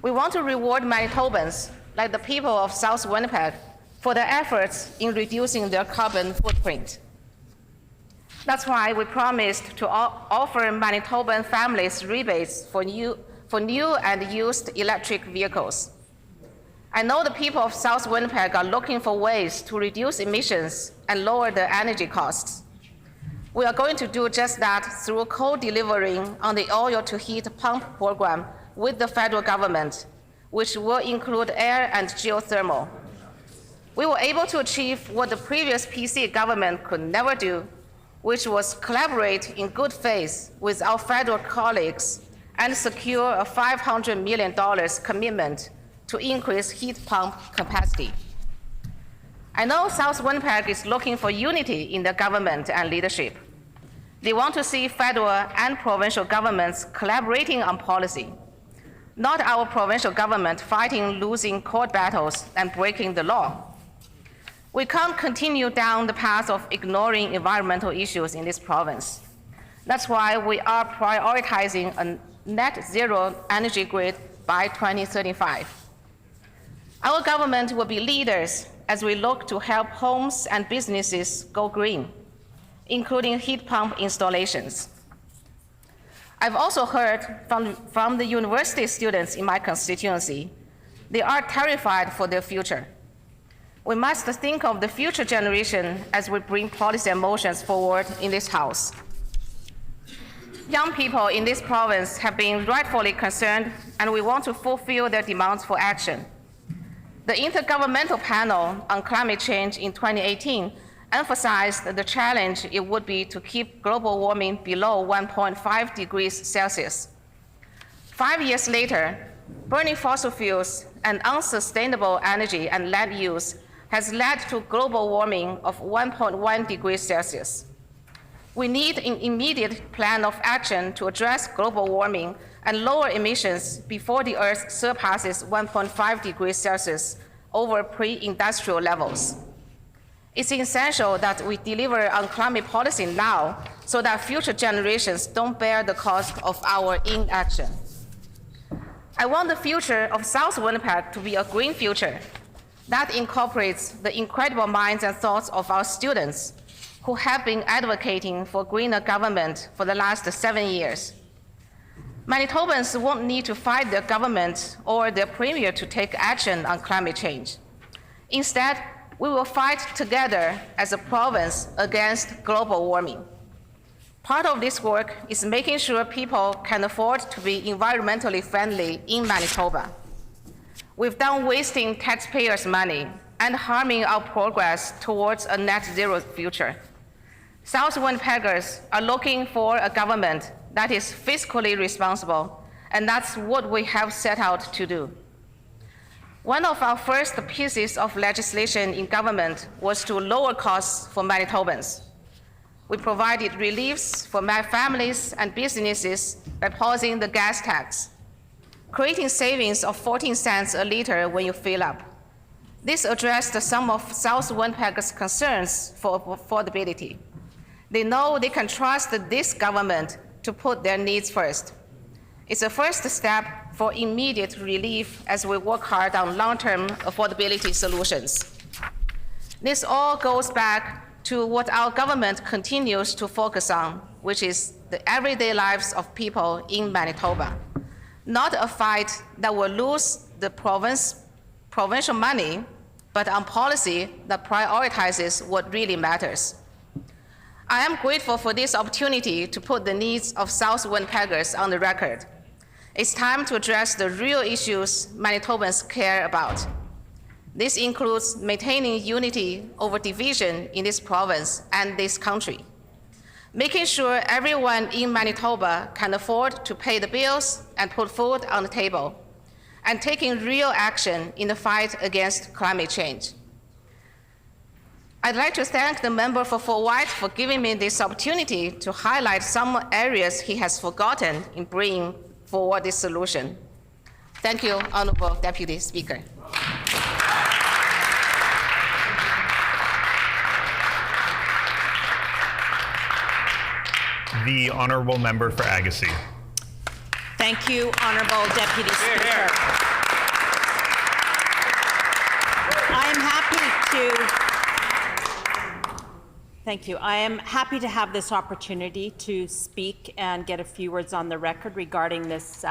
We want to reward Manitobans, like the people of South Winnipeg, for their efforts in reducing their carbon footprint. That's why we promised to offer Manitoban families rebates for new and used electric vehicles. I know the people of South Winnipeg are looking for ways to reduce emissions and lower their energy costs. We are going to do just that through co-delivering on the oil-to-heat pump program with the federal government, which will include air and geothermal. We were able to achieve what the previous PC government could never do, which was collaborate in good faith with our federal colleagues and secure a $500 million commitment to increase heat pump capacity. I know South Winnipeg is looking for unity in the government and leadership. They want to see federal and provincial governments collaborating on policy, not our provincial government fighting losing court battles and breaking the law. We can't continue down the path of ignoring environmental issues in this province. That's why we are prioritizing a net zero energy grid by 2035. Our government will be leaders as we look to help homes and businesses go green, including heat pump installations. I've also heard from the university students in my constituency. They are terrified for their future. We must think of the future generation as we bring policy and motions forward in this House. Young people in this province have been rightfully concerned, and we want to fulfill their demands for action. The Intergovernmental Panel on Climate Change in 2018 emphasized the challenge it would be to keep global warming below 1.5 degrees Celsius. 5 years later, burning fossil fuels and unsustainable energy and land use has led to global warming of 1.1 degrees Celsius. We need an immediate plan of action to address global warming and lower emissions before the Earth surpasses 1.5 degrees Celsius over pre-industrial levels. It's essential that we deliver on climate policy now so that future generations don't bear the cost of our inaction. I want the future of South Winnipeg to be a green future that incorporates the incredible minds and thoughts of our students who have been advocating for greener government for the last 7 years. Manitobans won't need to fight their government or their premier to take action on climate change. Instead, we will fight together as a province against global warming. Part of this work is making sure people can afford to be environmentally friendly in Manitoba. We've done wasting taxpayers' money and harming our progress towards a net zero future. South Winnipeggers are looking for a government that is fiscally responsible, and that's what we have set out to do. One of our first pieces of legislation in government was to lower costs for Manitobans. We provided reliefs for my families and businesses by pausing the gas tax, creating savings of 14 cents a liter when you fill up. This addressed some of South Winnipeg's concerns for affordability. They know they can trust this government to put their needs first. It's a first step for immediate relief as we work hard on long-term affordability solutions. This all goes back to what our government continues to focus on, which is the everyday lives of people in Manitoba. Not a fight that will lose the provincial money, but on policy that prioritizes what really matters. I am grateful for this opportunity to put the needs of South Winnipeggers on the record. It's time to address the real issues Manitobans care about. This includes maintaining unity over division in this province and this country, making sure everyone in Manitoba can afford to pay the bills and put food on the table, and taking real action in the fight against climate change. I'd like to thank the member for Fort White for giving me this opportunity to highlight some areas he has forgotten in bringing forward this solution. Thank you, Honorable Deputy Speaker. The Honourable Member for Agassiz. Thank you, Honourable Deputy Speaker. I am happy to have this opportunity to speak and get a few words on the record regarding this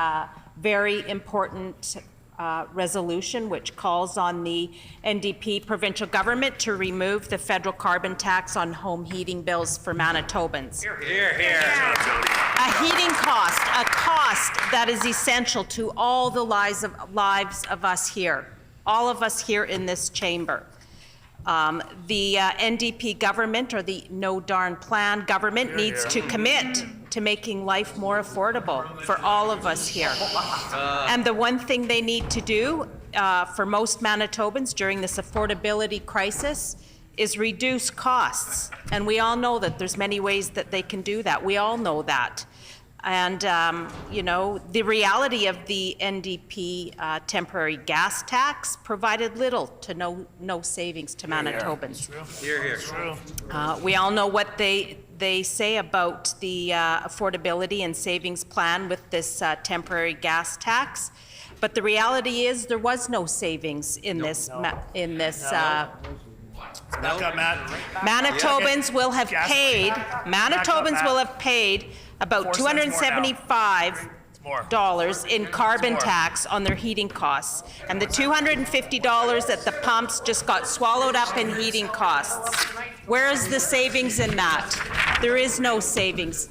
very important resolution which calls on the NDP provincial government to remove the federal carbon tax on home heating bills for Manitobans. Here, here. A heating cost, a cost that is essential to all the lives of us here, all of us here in this chamber. The NDP government, or the No Darn Plan government, needs to commit to making life more affordable for all of us here. And the one thing they need to do for most Manitobans during this affordability crisis is reduce costs. And we all know that there's many ways that they can do that. We all know that. And, you know, the reality of the NDP temporary gas tax provided little to no savings to Manitobans. Here, here. We all know what they say about the affordability and savings plan with this temporary gas tax. But the reality is there was no savings in this. Manitobans will have paid. Manitobans will have paid about $275 in carbon tax on their heating costs, and the $250 at the pumps just got swallowed up in heating costs. Where is the savings in that? There is no savings.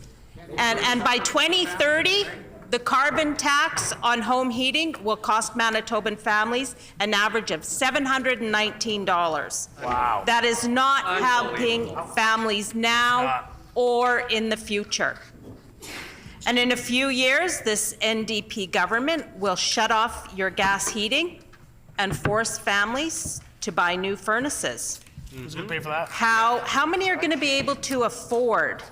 And by 2030, the carbon tax on home heating will cost Manitoban families an average of $719. Wow. That is not helping families now or in the future. And in a few years, this NDP government will shut off your gas heating and force families to buy new furnaces. Who's going to pay for that? How many are going to be able to afford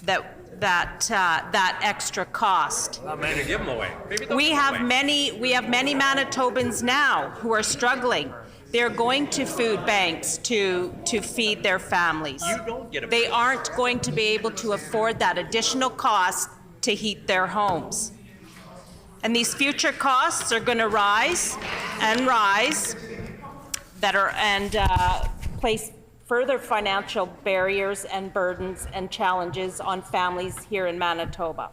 that extra cost? Not many. Give them away. We have many Manitobans now who are struggling. They're going to food banks to feed their families. They aren't going to be able to afford that additional cost to heat their homes. And these future costs are going to rise and rise and place further financial barriers and burdens and challenges on families here in Manitoba.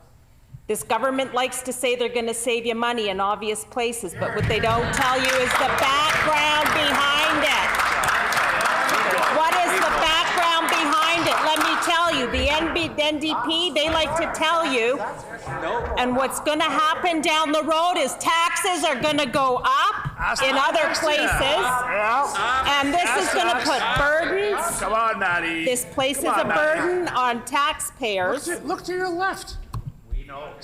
This government likes to say they're going to save you money in obvious places, but what they don't tell you is the background behind it. What is the background behind it? Let me tell you, the NDP, they like to tell you, and what's going to happen down the road is taxes are going to go up in other places, and this is going to put burdens. Come on, Maddie. This places a burden on taxpayers. Look to your left.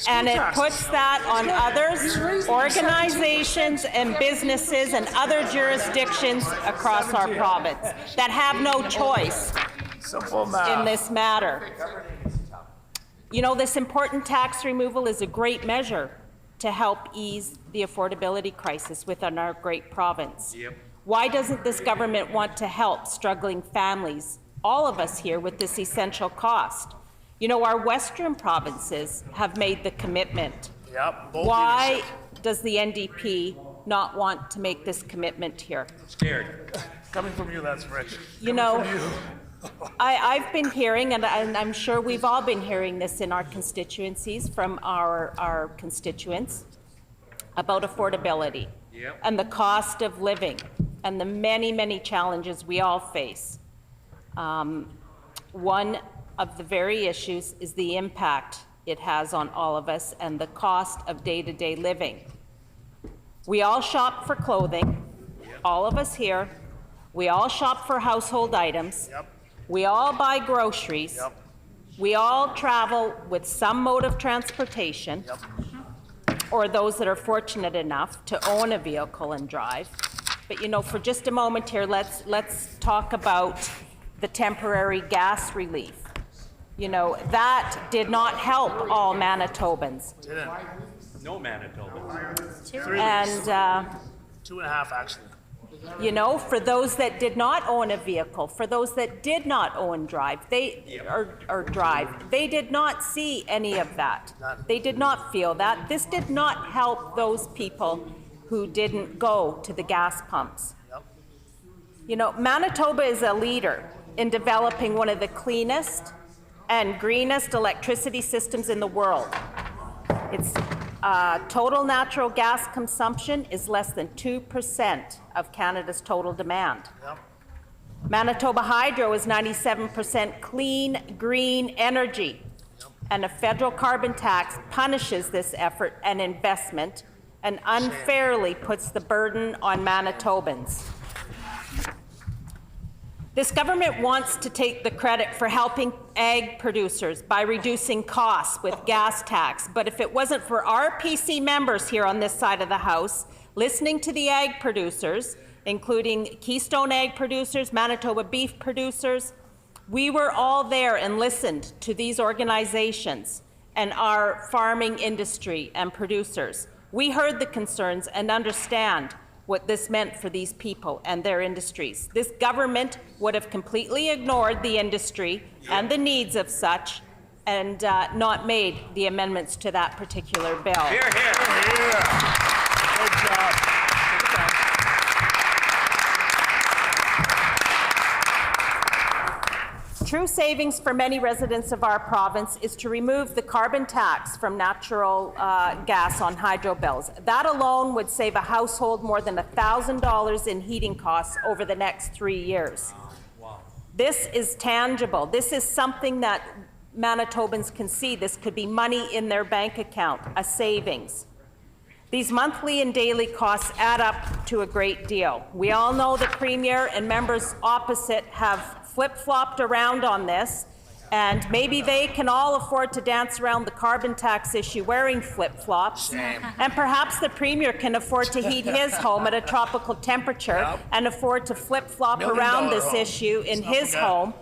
And it puts that on others, organizations and businesses and other jurisdictions across our province that have no choice in this matter. You know, this important tax removal is a great measure to help ease the affordability crisis within our great province. Why doesn't this government want to help struggling families, all of us here, with this essential cost? You know, our western provinces have made the commitment. Why does the NDP not want to make this commitment here? Scared. Coming from you, that's rich. You know, I've been hearing, and I'm sure we've all been hearing this in our constituencies from our constituents, about affordability and the cost of living and the many, many challenges we all face. One of the very issues is the impact it has on all of us and the cost of day-to-day living. We all shop for clothing, all of us here. We all shop for household items. We all buy groceries. We all travel with some mode of transportation, or those that are fortunate enough to own a vehicle and drive. But you know, for just a moment here, let's talk about the temporary gas relief. You know, that did not help all Manitobans. Didn't. No Manitobans. And 2.5, actually. you know, for those that did not own a vehicle, for those that did not own drive, they did not see any of that. They did not feel that. This did not help those people who didn't go to the gas pumps. You know, Manitoba is a leader in developing one of the cleanest and greenest electricity systems in the world. It's Total natural gas consumption is less than 2% of Canada's total demand. Yep. Manitoba Hydro is 97% clean, green energy, and a federal carbon tax punishes this effort and investment and unfairly puts the burden on Manitobans. This government wants to take the credit for helping ag producers by reducing costs with gas tax, but if it wasn't for our PC members here on this side of the House listening to the ag producers, including Keystone Ag producers, Manitoba beef producers, we were all there and listened to these organizations and our farming industry and producers. We heard the concerns and understand what this meant for these people and their industries. This government would have completely ignored the industry and the needs of such and not made the amendments to that particular bill. Hear, hear. Good job. True savings for many residents of our province is to remove the carbon tax from natural gas on hydro bills. That alone would save a household more than $1,000 in heating costs over the next 3 years. Wow. This is tangible. This is something that Manitobans can see. This could be money in their bank account, a savings. These monthly and daily costs add up to a great deal. We all know the Premier and members opposite have flip-flopped around on this, and maybe they can all afford to dance around the carbon tax issue wearing flip-flops. And perhaps the Premier can afford to heat his home at a tropical temperature and afford to flip-flop around this issue in his home.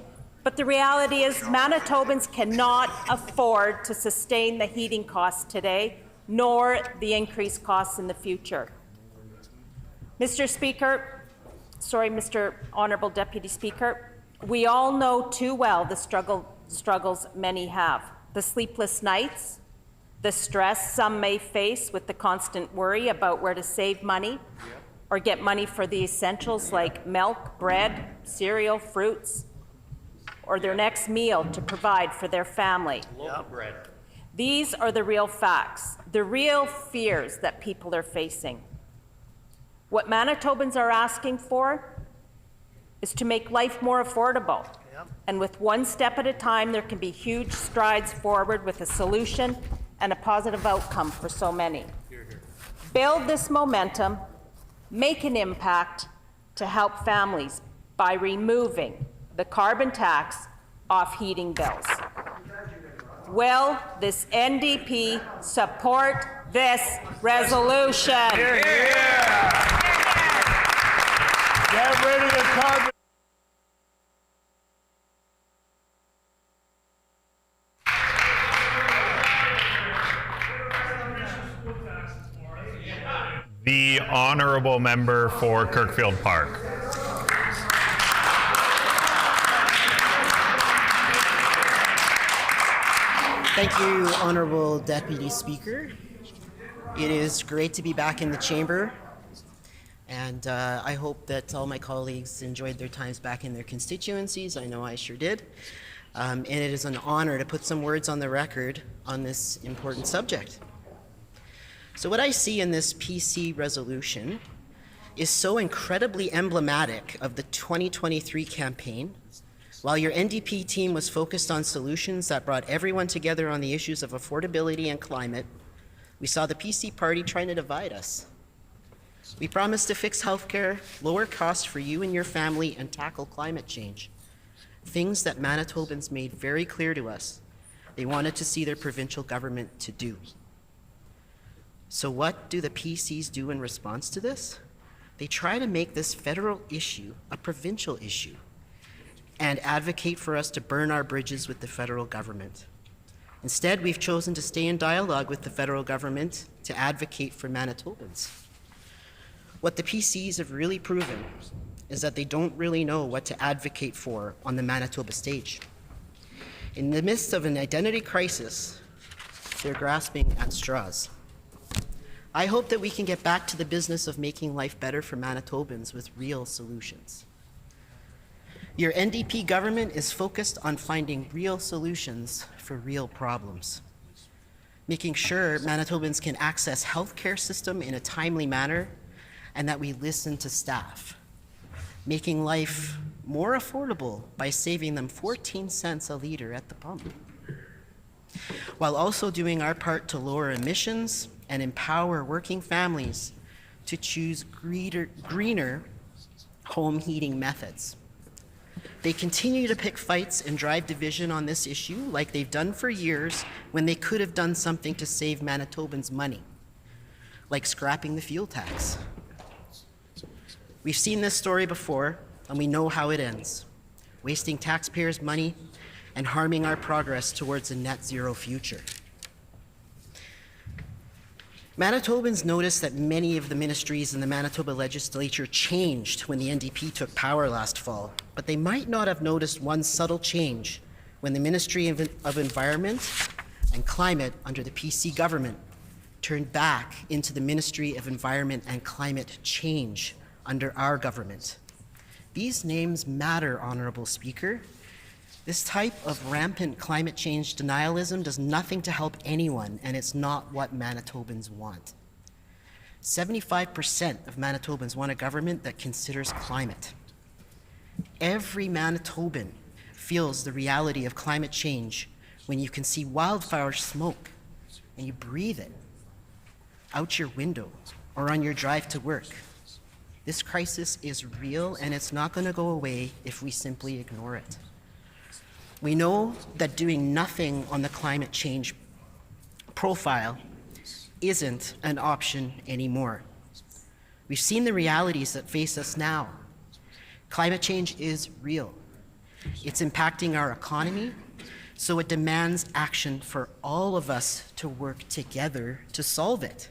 But the reality is Manitobans cannot afford to sustain the heating costs today, nor the increased costs in the future. Mr. Honourable Deputy Speaker, we all know too well the struggles many have. The sleepless nights, the stress some may face with the constant worry about where to save money or get money for the essentials like milk, bread, cereal, fruits, or their next meal to provide for their family. These are the real facts, the real fears that people are facing. What Manitobans are asking for is to make life more affordable. Yep. And with one step at a time, there can be huge strides forward with a solution and a positive outcome for so many. Hear, hear. Build this momentum, make an impact to help families by removing the carbon tax off heating bills. Will this NDP support this resolution? Hear, hear. Get rid of the carbon. The honourable member for Kirkfield Park. Thank you, Honourable Deputy Speaker. It is great to be back in the chamber, and I hope that all my colleagues enjoyed their times back in their constituencies. I know I sure did. And it is an honor to put some words on the record on this important subject. So what I see in this PC resolution is so incredibly emblematic of the 2023 campaign. While your NDP team was focused on solutions that brought everyone together on the issues of affordability and climate, we saw the PC party trying to divide us. We promised to fix healthcare, lower costs for you and your family, and tackle climate change. Things that Manitobans made very clear to us they wanted to see their provincial government to do. So what do the PCs do in response to this? They try to make this federal issue a provincial issue and advocate for us to burn our bridges with the federal government. Instead, we've chosen to stay in dialogue with the federal government to advocate for Manitobans. What the PCs have really proven is that they don't really know what to advocate for on the Manitoba stage. In the midst of an identity crisis, they're grasping at straws. I hope that we can get back to the business of making life better for Manitobans with real solutions. Your NDP government is focused on finding real solutions for real problems. making sure Manitobans can access healthcare system in a timely manner, and that we listen to staff, making life more affordable by saving them 14 cents a liter at the pump, while also doing our part to lower emissions and empower working families to choose greener home heating methods. They continue to pick fights and drive division on this issue like they've done for years when they could have done something to save Manitobans money, like scrapping the fuel tax. We've seen this story before, and we know how it ends, wasting taxpayers' money and harming our progress towards a net zero future. Manitobans noticed that many of the ministries in the Manitoba Legislature changed when the NDP took power last fall, but they might not have noticed one subtle change when the Ministry of Environment and Climate under the PC government turned back into the Ministry of Environment and Climate Change under our government. These names matter, Honourable Speaker. This type of rampant climate change denialism does nothing to help anyone, and it's not what Manitobans want. 75% of Manitobans want a government that considers climate. Every Manitoban feels the reality of climate change when you can see wildfire smoke and you breathe it out your window or on your drive to work. This crisis is real, and it's not going to go away if we simply ignore it. We know that doing nothing on the climate change profile isn't an option anymore. We've seen the realities that face us now. Climate change is real. It's impacting our economy, so it demands action for all of us to work together to solve it.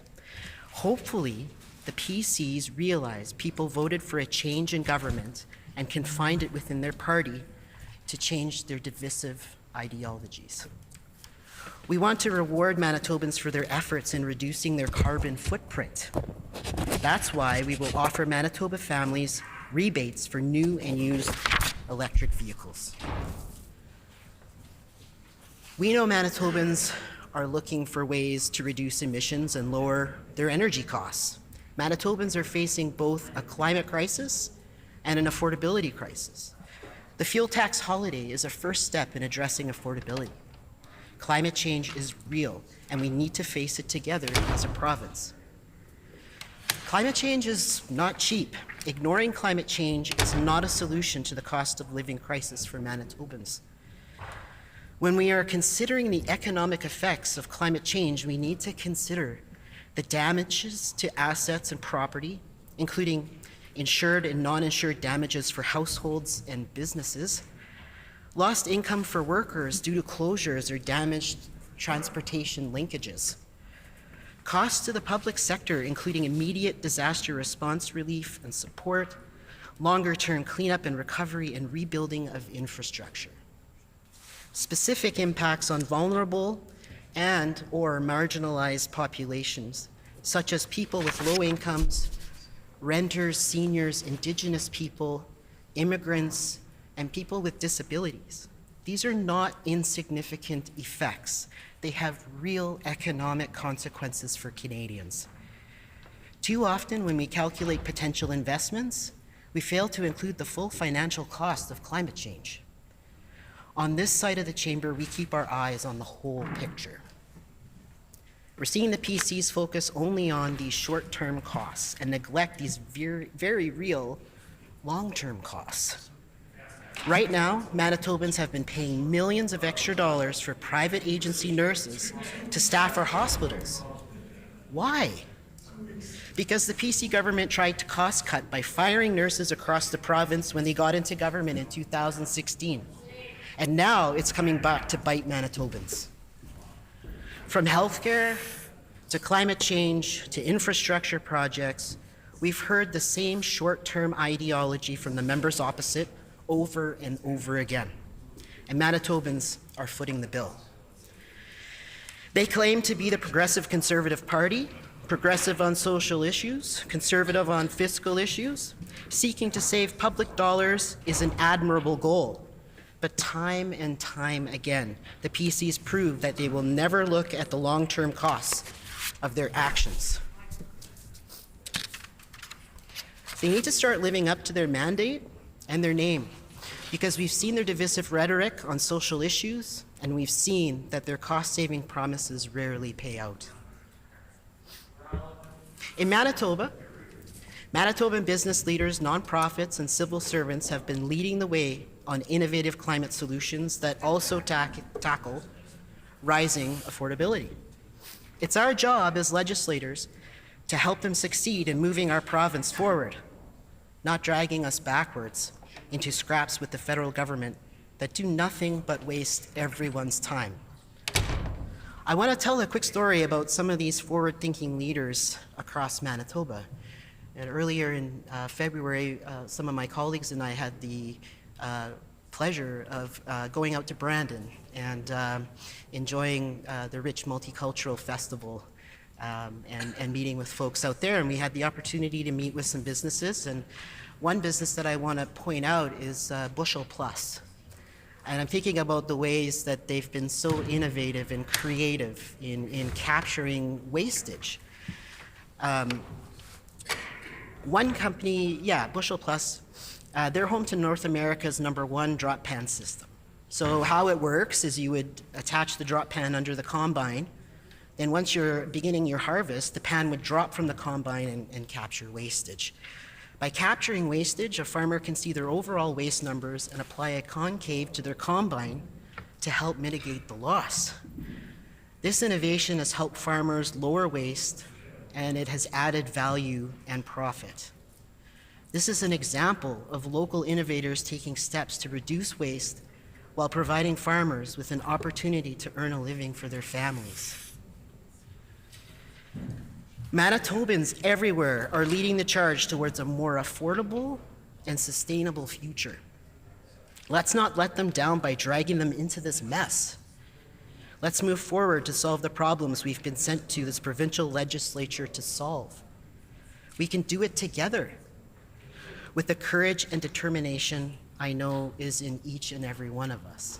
Hopefully, the PCs realize people voted for a change in government and can find it within their party to change their divisive ideologies. We want to reward Manitobans for their efforts in reducing their carbon footprint. That's why we will offer Manitoba families rebates for new and used electric vehicles. We know Manitobans are looking for ways to reduce emissions and lower their energy costs. Manitobans are facing both a climate crisis and an affordability crisis. The fuel tax holiday is a first step in addressing affordability. Climate change is real, and we need to face it together as a province. Climate change is not cheap. Ignoring climate change is not a solution to the cost of living crisis for Manitobans. When we are considering the economic effects of climate change, we need to consider the damages to assets and property, including insured and non-insured damages for households and businesses, lost income for workers due to closures or damaged transportation linkages, costs to the public sector, including immediate disaster response relief and support, longer-term cleanup and recovery and rebuilding of infrastructure, specific impacts on vulnerable and or marginalized populations, such as people with low incomes, renters, seniors, Indigenous people, immigrants, and people with disabilities. These are not insignificant effects. They have real economic consequences for Canadians. Too often, when we calculate potential investments, we fail to include the full financial cost of climate change. On this side of the chamber, we keep our eyes on the whole picture. We're seeing the PCs focus only on these short-term costs and neglect these very real long-term costs. Right now, Manitobans have been paying millions of extra dollars for private agency nurses to staff our hospitals. Why? Because the PC government tried to cost cut by firing nurses across the province when they got into government in 2016. And now it's coming back to bite Manitobans. From healthcare to climate change to infrastructure projects, we've heard the same short-term ideology from the members opposite over and over again. And Manitobans are footing the bill. They claim to be the Progressive Conservative Party, progressive on social issues, conservative on fiscal issues. Seeking to save public dollars is an admirable goal. But time and time again, the PCs prove that they will never look at the long-term costs of their actions. They need to start living up to their mandate and their name, because we've seen their divisive rhetoric on social issues, and we've seen that their cost-saving promises rarely pay out. In Manitoba, Manitoban business leaders, nonprofits, and civil servants have been leading the way on innovative climate solutions that also tackle rising affordability. It's our job as legislators to help them succeed in moving our province forward, not dragging us backwards into scraps with the federal government that do nothing but waste everyone's time. I want to tell a quick story about some of these forward-thinking leaders across Manitoba. And earlier in February, some of my colleagues and I had the pleasure of going out to Brandon and enjoying the rich multicultural festival and meeting with folks out there. And we had the opportunity to meet with some businesses. And one business that I want to point out is Bushel Plus. And I'm thinking about the ways that they've been so innovative and creative in capturing wastage. One company, Bushel Plus, they're home to North America's #1 drop pan system. So how it works is you would attach the drop pan under the combine. Then once you're beginning your harvest, the pan would drop from the combine and capture wastage. By capturing wastage, a farmer can see their overall waste numbers and apply a concave to their combine to help mitigate the loss. This innovation has helped farmers lower waste, and it has added value and profit. This is an example of local innovators taking steps to reduce waste while providing farmers with an opportunity to earn a living for their families. Manitobans everywhere are leading the charge towards a more affordable and sustainable future. Let's not let them down by dragging them into this mess. Let's move forward to solve the problems we've been sent to this provincial legislature to solve. We can do it together with the courage and determination I know is in each and every one of us.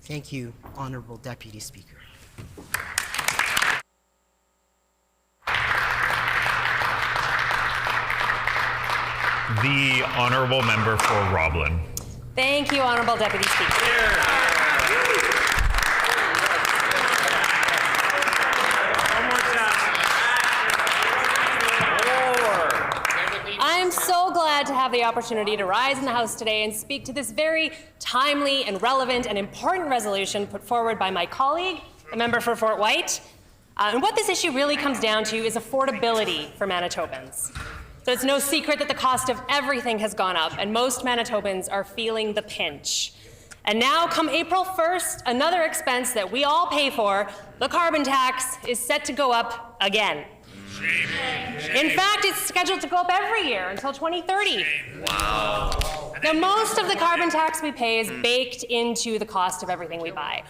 Thank you, Honorable Deputy Speaker. The Honourable Member for Roblin. Thank you, Honourable Deputy Speaker. I'm so glad to have the opportunity to rise in the House today and speak to this very timely and relevant and important resolution put forward by my colleague, the member for Fort White. And what this issue really comes down to is affordability for Manitobans. So it's no secret that the cost of everything has gone up, and most Manitobans are feeling the pinch. And now, come April 1st, another expense that we all pay for, the carbon tax, is set to go up again. In fact, it's scheduled to go up every year until 2030. Wow. Now, most of the carbon tax we pay is baked into the cost of everything we buy.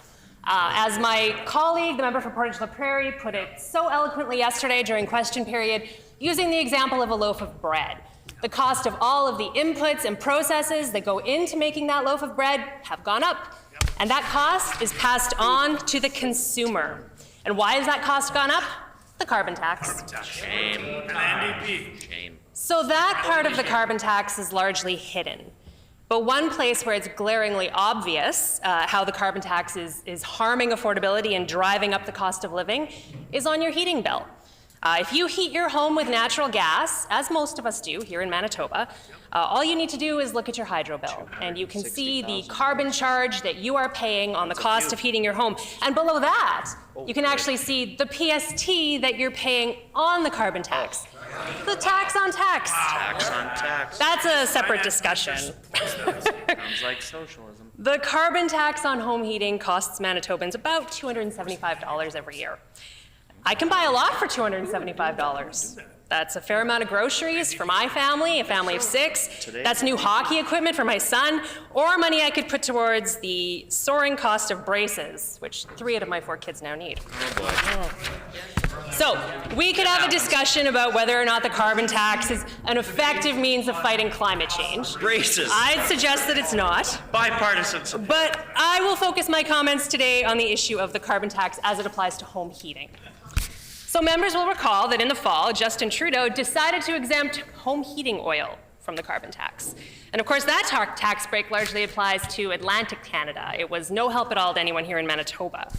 As my colleague, the member for Portage-La Prairie, put it so eloquently yesterday during question period, using the example of a loaf of bread. The cost of all of the inputs and processes that go into making that loaf of bread have gone up. And that cost is passed on to the consumer. And why has that cost gone up? The carbon tax. Shame. An NDP. Shame. So that part of the carbon tax is largely hidden. But one place where it's glaringly obvious how the carbon tax is harming affordability and driving up the cost of living is on your heating bill. If you heat your home with natural gas, as most of us do here in Manitoba, all you need to do is look at your hydro bill, and you can see the carbon charge that you are paying on the cost of heating your home. And below that, you can actually see the PST that you're paying on the carbon tax. The tax on tax. Tax on tax. That's a separate discussion. Sounds like socialism. The carbon tax on home heating costs Manitobans about $275 every year. I can buy a lot for $275. That's a fair amount of groceries for my family, a family of 6. That's new hockey equipment for my son, or money I could put towards the soaring cost of braces, which 3 out of my 4 kids now need. So we could have a discussion about whether or not the carbon tax is an effective means of fighting climate change. Racist. I'd suggest that it's not. Bipartisan support. But I will focus my comments today on the issue of the carbon tax as it applies to home heating. So members will recall that in the fall, Justin Trudeau decided to exempt home heating oil from the carbon tax. And of course, that tax break largely applies to Atlantic Canada. It was no help at all to anyone here in Manitoba.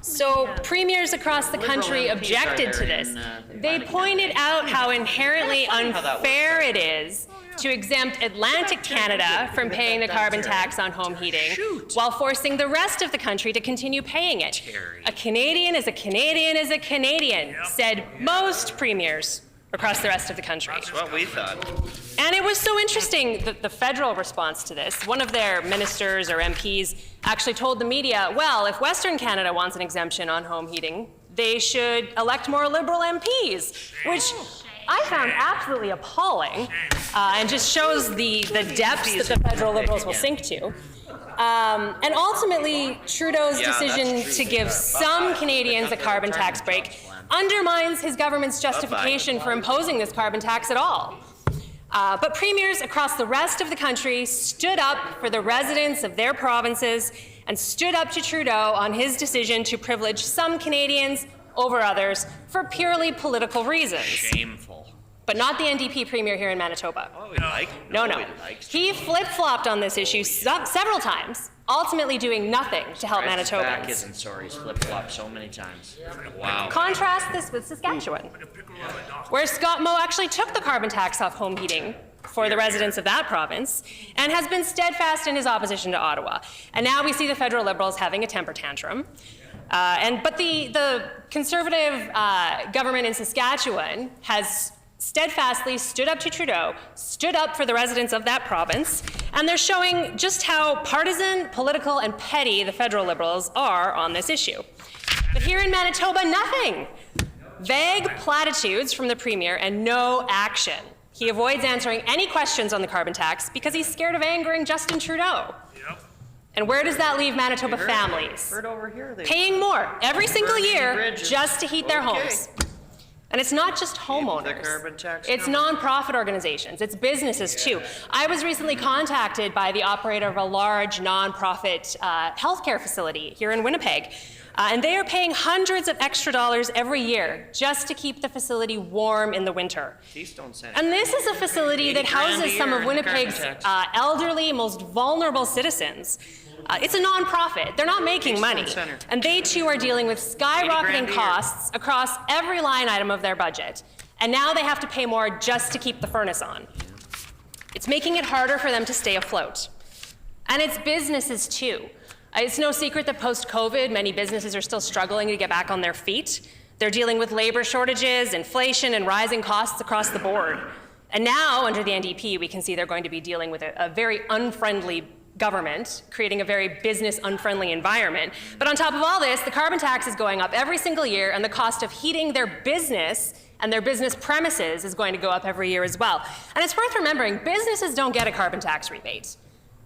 So premiers across the country objected to this. They pointed out how inherently unfair it is to exempt Atlantic Canada from paying the carbon tax on home heating while forcing the rest of the country to continue paying it. A Canadian is a Canadian is a Canadian, said most premiers across the rest of the country. That's what we thought. And it was so interesting that the federal response to this. One of their ministers or MPs actually told the media, well, if Western Canada wants an exemption on home heating, they should elect more Liberal MPs, which I found absolutely appalling and just shows the depths that the federal Liberals will sink to. And ultimately, Trudeau's decision to give some Canadians a carbon tax break undermines his government's justification for imposing this carbon tax at all. But premiers across the rest of the country stood up for the residents of their provinces and stood up to Trudeau on his decision to privilege some Canadians over others for purely political reasons. Shameful. But not the NDP premier here in Manitoba. Oh, we like. No. We liked He flip-flopped on this issue several times, ultimately doing nothing to help Manitobans. Back isn't sorry. He's flip-flopped so many times. Wow. Contrast this with Saskatchewan, where Scott Moe actually took the carbon tax off home heating for the residents of that province and has been steadfast in his opposition to Ottawa. And now we see the federal Liberals having a temper tantrum. But the Conservative government in Saskatchewan has steadfastly stood up to Trudeau, stood up for the residents of that province, and they're showing just how partisan, political, and petty the federal Liberals are on this issue. But here in Manitoba, nothing. Vague platitudes from the Premier and no action. He avoids answering any questions on the carbon tax because he's scared of angering Justin Trudeau. And where does that leave Manitoba families? Paying more every single year just to heat their homes. And it's not just homeowners. It's nonprofit organizations. It's businesses, too. I was recently contacted by the operator of a large nonprofit healthcare facility here in Winnipeg. And they are paying hundreds of extra dollars every year just to keep the facility warm in the winter. And this is a facility that houses some of Winnipeg's elderly, most vulnerable citizens. It's a nonprofit. They're not making money. And they too are dealing with skyrocketing costs across every line item of their budget. And now they have to pay more just to keep the furnace on. It's making it harder for them to stay afloat. And it's businesses too. It's no secret that post-COVID, many businesses are still struggling to get back on their feet. They're dealing with labor shortages, inflation, and rising costs across the board. And now, under the NDP, we can see they're going to be dealing with a very unfriendly government, creating a very business-unfriendly environment. But on top of all this, the carbon tax is going up every single year, and the cost of heating their business and their business premises is going to go up every year as well. And it's worth remembering, businesses don't get a carbon tax rebate.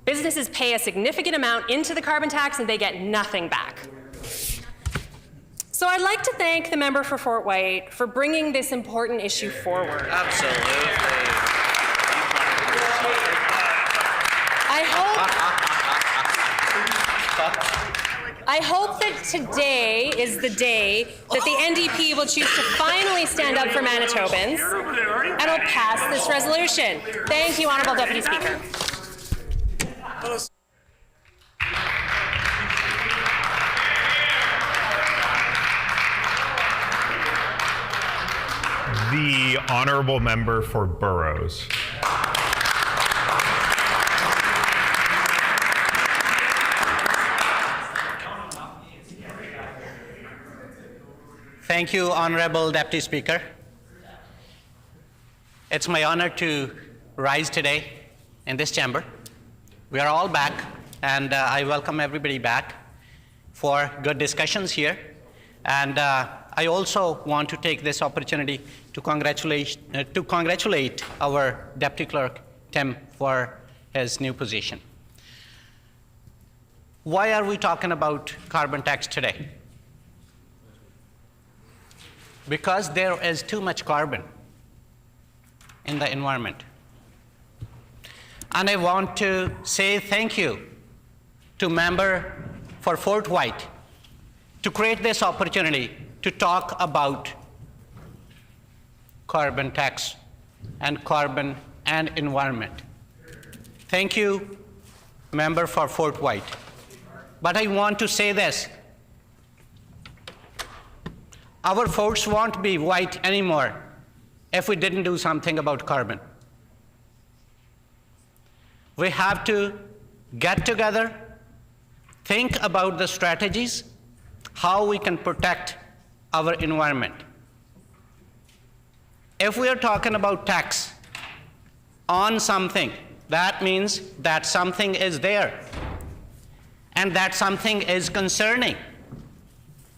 Businesses pay a significant amount into the carbon tax, and they get nothing back. So I'd like to thank the member for Fort White for bringing this important issue forward. Absolutely. I hope that today is the day that the NDP will choose to finally stand up for Manitobans and will pass this resolution. Thank you, Honourable Deputy Speaker. The Honourable Member for Burroughs. Thank you, Honorable Deputy Speaker. It's my honor to rise today in this chamber. We are all back, and I welcome everybody back for good discussions here. And I also want to take this opportunity to congratulate our Deputy Clerk, Tim, for his new position. Why are we talking about carbon tax today? because there is too much carbon in the environment. And I want to say thank you to member for Fort White to create this opportunity to talk about carbon tax and carbon and environment. Thank you, member for Fort White. But I want to say this. Our forts won't be white anymore if we didn't do something about carbon. We have to get together, think about the strategies, how we can protect our environment. If we are talking about tax on something, that means that something is there and that something is concerning.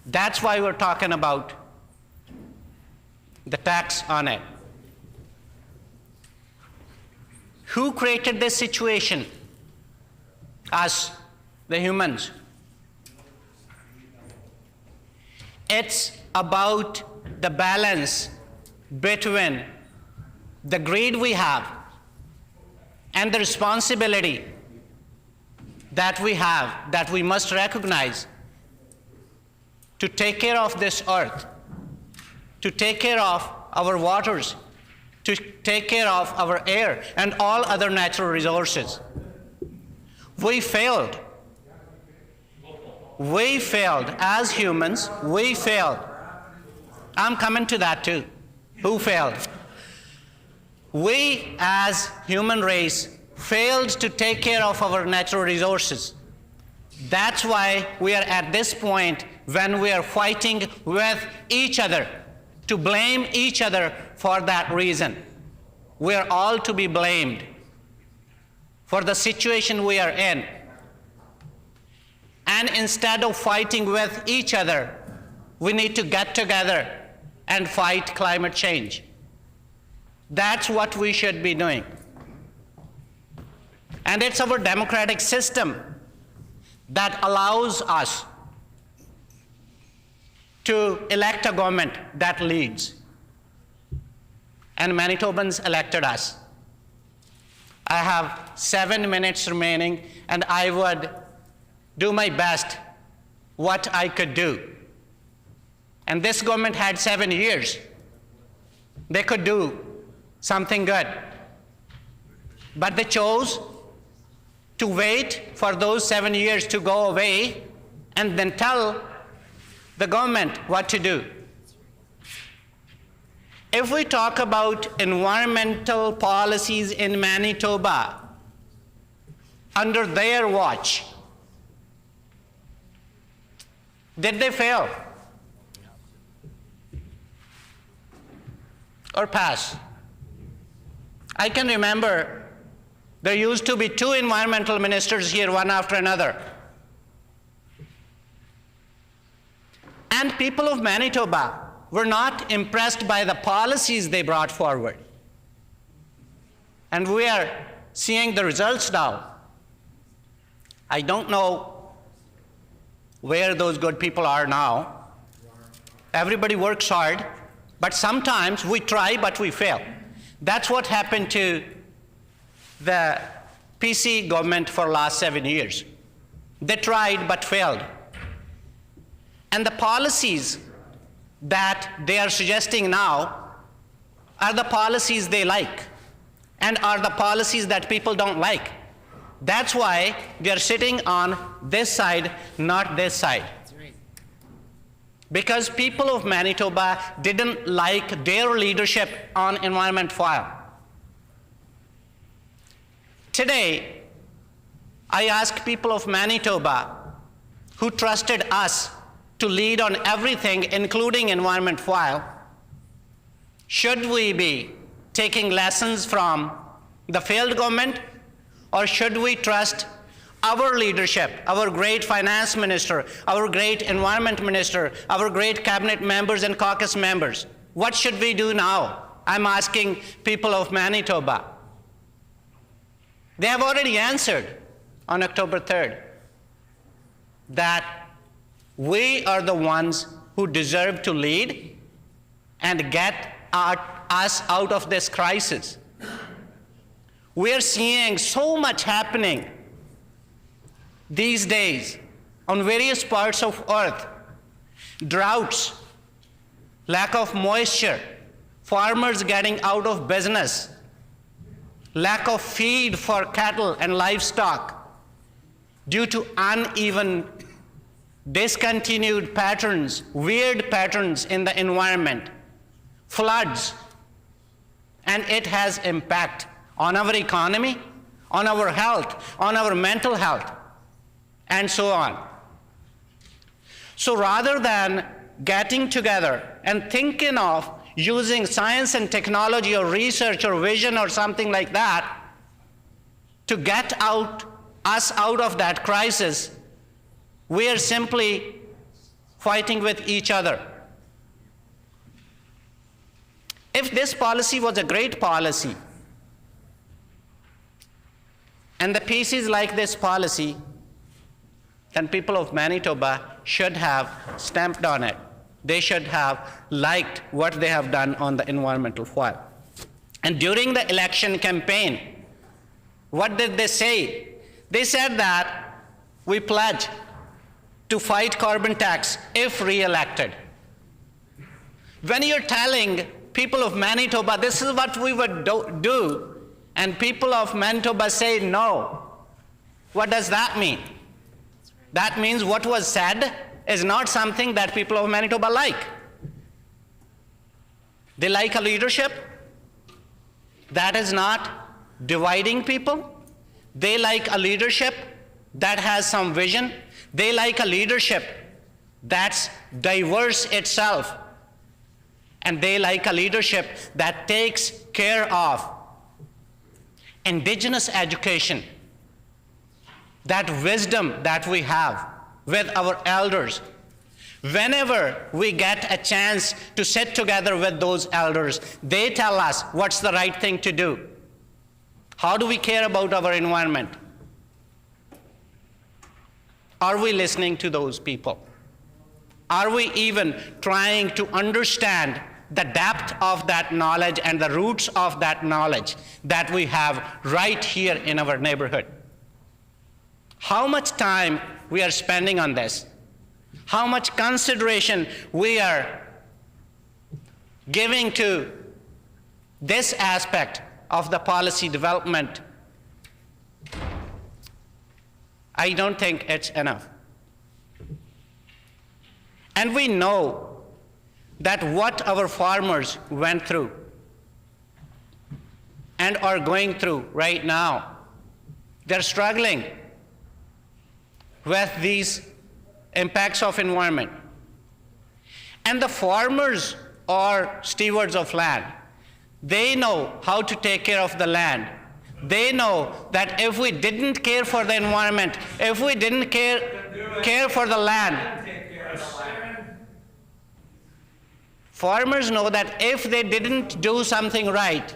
That's why we're talking about the tax on it. Who created this situation? Us, the humans. It's about the balance between the greed we have and the responsibility that we have, that we must recognize to take care of this earth, to take care of our waters, to take care of our air and all other natural resources. We failed. We failed as humans. We failed. I'm coming to that too. Who failed? We as human race failed to take care of our natural resources. That's why we are at this point when we are fighting with each other, to blame each other for that reason. We are all to be blamed for the situation we are in. And instead of fighting with each other, we need to get together and fight climate change. That's what we should be doing. And it's our democratic system that allows us to elect a government that leads. And Manitobans elected us. I have 7 minutes remaining, and I would do my best what I could do. And this government had 7 years. They could do something good. But they chose to wait for those 7 years to go away and then tell the government what to do. If we talk about environmental policies in Manitoba under their watch, did they fail or pass? I can remember there used to be 2 environmental ministers here, one after another. And people of Manitoba were not impressed by the policies they brought forward. And we are seeing the results now. I don't know where those good people are now. Everybody works hard, but sometimes we try, but we fail. That's what happened to the PC government for the last 7 years. They tried, but failed. And the policies that they are suggesting now are the policies they like and are the policies that people don't like. That's why they are sitting on this side, not this side. Because people of Manitoba didn't like their leadership on environment file. Today, I ask people of Manitoba who trusted us to lead on everything, including environment file, should we be taking lessons from the failed government, or should we trust our leadership, our great finance minister, our great environment minister, our great cabinet members and caucus members? What should we do now? I'm asking people of Manitoba. They have already answered on October 3rd that we are the ones who deserve to lead and get us out of this crisis. We're seeing so much happening these days on various parts of earth. Droughts, lack of moisture, farmers getting out of business, lack of feed for cattle and livestock due to uneven, discontinued patterns, weird patterns in the environment, floods, and it has impact on our economy, on our health, on our mental health, and so on. So rather than getting together and thinking of using science and technology or research or vision or something like that to get us out of that crisis, we are simply fighting with each other. If this policy was a great policy, and the pieces like this policy, then people of Manitoba should have stamped on it. They should have liked what they have done on the environmental file. And during the election campaign, what did they say? They said that we pledge to fight carbon tax if re-elected. When you're telling people of Manitoba, this is what we would do, and people of Manitoba say no, what does that mean? That means what was said is not something that people of Manitoba like. They like a leadership that is not dividing people. They like a leadership that has some vision. They like a leadership that's diverse itself. And they like a leadership that takes care of Indigenous education, that wisdom that we have with our elders. Whenever we get a chance to sit together with those elders, they tell us what's the right thing to do. How do we care about our environment? Are we listening to those people? Are we even trying to understand the depth of that knowledge and the roots of that knowledge that we have right here in our neighborhood? How much time we are spending on this? How much consideration we are giving to this aspect of the policy development? I don't think it's enough. And we know that what our farmers went through and are going through right now, they're struggling with these impacts of environment. And the farmers are stewards of land. They know how to take care of the land. They know that if we didn't care for the environment, if we didn't care for the land, farmers know that if they didn't do something right,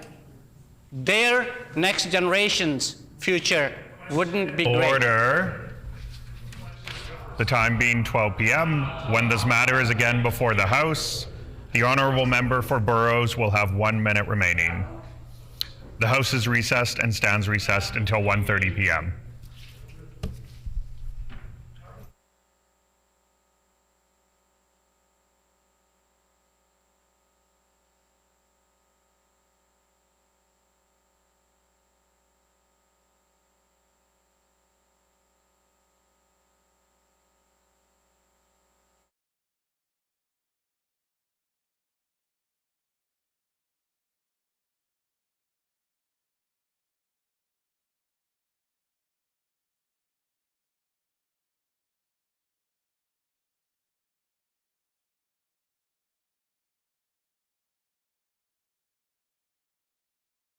their next generation's future wouldn't be great. Order. The time being 12 p.m. When this matter is again before the House, the honourable member for Burroughs will have 1 minute remaining. The House is recessed and stands recessed until 1:30 p.m.